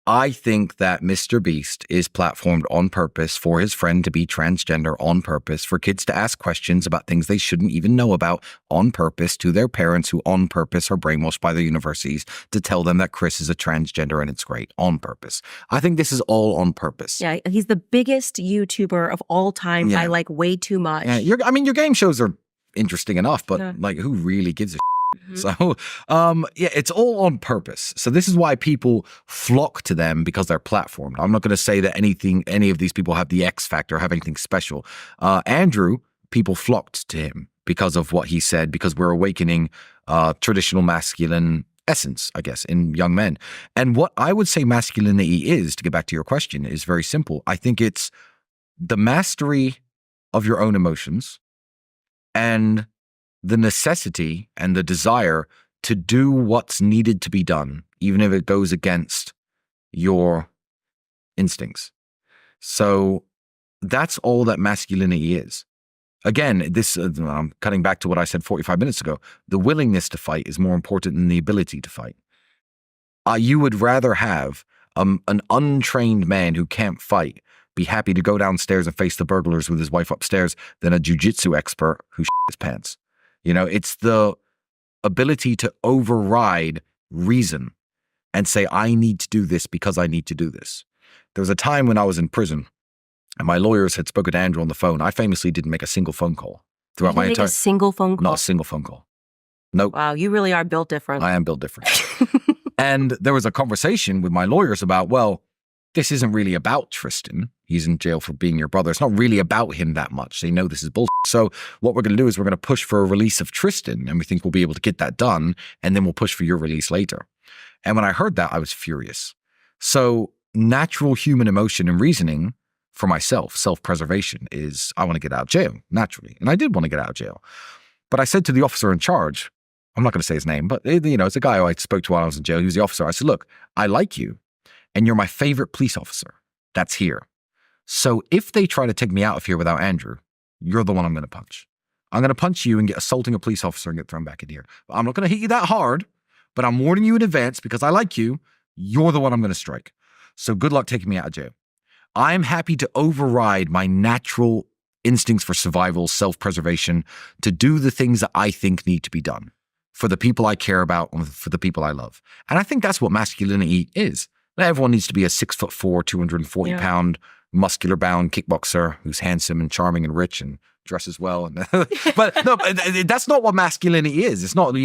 I think that Mr. Beast is platformed on purpose for his friend to be transgender, on purpose for kids to ask questions about things they shouldn't even know about, on purpose to their parents who on purpose are brainwashed by the universities to tell them that Chris is a transgender and it's great, on purpose. I think this is all on purpose. Yeah, he's the biggest YouTuber of all time by way too much. Yeah, your game shows are interesting enough, but who really gives a Mhm. So, yeah, it's all on purpose. So this is why people flock to them, because they're platformed. I'm not going to say that any of these people have the X factor, have anything special. Andrew, people flocked to him because of what he said, because we're awakening traditional masculine essence, I guess, in young men. And what I would say masculinity is, to get back to your question, is very simple. I think it's the mastery of your own emotions and the necessity and the desire to do what's needed to be done, even if it goes against your instincts. So that's all that masculinity is. Again, this I'm cutting back to what I said 45 minutes ago. The willingness to fight is more important than the ability to fight. You would rather have an untrained man who can't fight be happy to go downstairs and face the burglars with his wife upstairs than a jujitsu expert who shit his pants. You know, it's the ability to override reason and say, I need to do this because I need to do this. There was a time when I was in prison and my lawyers had spoken to Andrew on the phone. I famously didn't make a single phone call throughout my entire... a single phone call? Not a single phone call. Nope. Wow, you really are built different. I am built different. And there was a conversation with my lawyers about, well, this isn't really about Tristan. He's in jail for being your brother. It's not really about him that much. They know this is bullshit. So what we're going to do is we're going to push for a release of Tristan, and we think we'll be able to get that done, and then we'll push for your release later. And when I heard that, I was furious. So natural human emotion and reasoning for myself, self-preservation, is I want to get out of jail, naturally. And I did want to get out of jail. But I said to the officer in charge, I'm not going to say his name, but it's a guy who I spoke to while I was in jail. He was the officer. I said, look, I like you, and you're my favorite police officer that's here. So if they try to take me out of here without Andrew, you're the one I'm going to punch. I'm going to punch you and get assaulting a police officer and get thrown back in here. I'm not going to hit you that hard, but I'm warning you in advance because I like you. You're the one I'm going to strike. So good luck taking me out of jail. I'm happy to override my natural instincts for survival, self-preservation, to do the things that I think need to be done for the people I care about and for the people I love. And I think that's what masculinity is. Not everyone needs to be a 6'4", 240-pound, muscular-bound kickboxer who's handsome and charming and rich and dresses well. And but no, that's not what masculinity is. It's not,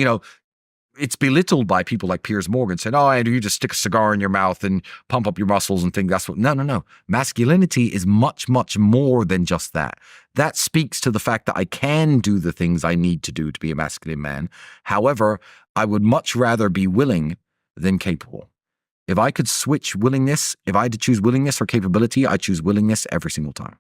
it's belittled by people like Piers Morgan saying, oh, Andrew, you just stick a cigar in your mouth and pump up your muscles and think that's what... No. Masculinity is much, much more than just that. That speaks to the fact that I can do the things I need to do to be a masculine man. However, I would much rather be willing than capable. If I could switch willingness, if I had to choose willingness or capability, I choose willingness every single time.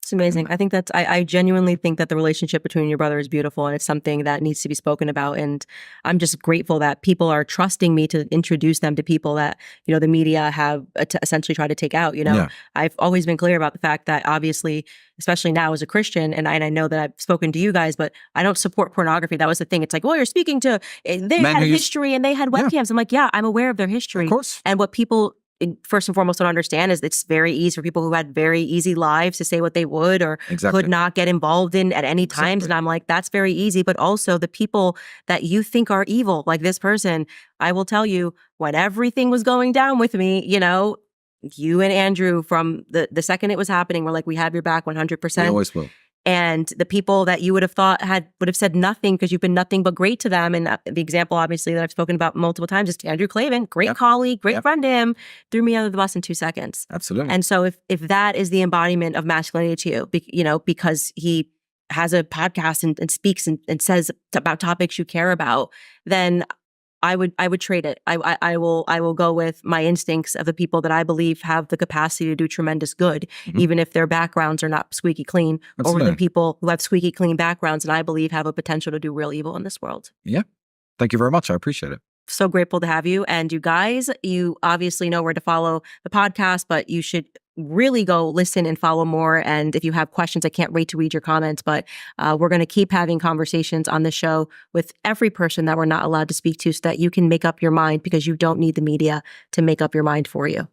It's amazing. I think I genuinely think that the relationship between your brother is beautiful, and it's something that needs to be spoken about. And I'm just grateful that people are trusting me to introduce them to people that, the media have essentially tried to take out. Yeah. I've always been clear about the fact that obviously, especially now as a Christian, and I know that I've spoken to you guys, but I don't support pornography. That was the thing. It's like, well, you're speaking to, they had history and they had webcams. Yeah. I'm like, yeah, I'm aware of their history. Of course. And what people first and foremost don't understand is it's very easy for people who had very easy lives to say what they would or could not get involved in at any times. And I'm like, that's very easy. But also the people that you think are evil, like this person, I will tell you, when everything was going down with me, you and Andrew, from the second it was happening, we're like, we have your back 100%. We always will. And the people that you would have thought would have said nothing because you've been nothing but great to them. And the example, obviously, that I've spoken about multiple times is Andrew Clavin, great colleague, great friend to him, threw me under the bus in 2 seconds. Absolutely. And so if that is the embodiment of masculinity to you, because he has a podcast and speaks and says about topics you care about, then I would trade it. I will go with my instincts of the people that I believe have the capacity to do tremendous good, even if their backgrounds are not squeaky clean, over the people who have squeaky clean backgrounds and I believe have a potential to do real evil in this world. Yeah. Thank you very much. I appreciate it. So grateful to have you. And you guys, you obviously know where to follow the podcast, but you should really go listen and follow more. And if you have questions, I can't wait to read your comments, but we're going to keep having conversations on the show with every person that we're not allowed to speak to so that you can make up your mind, because you don't need the media to make up your mind for you.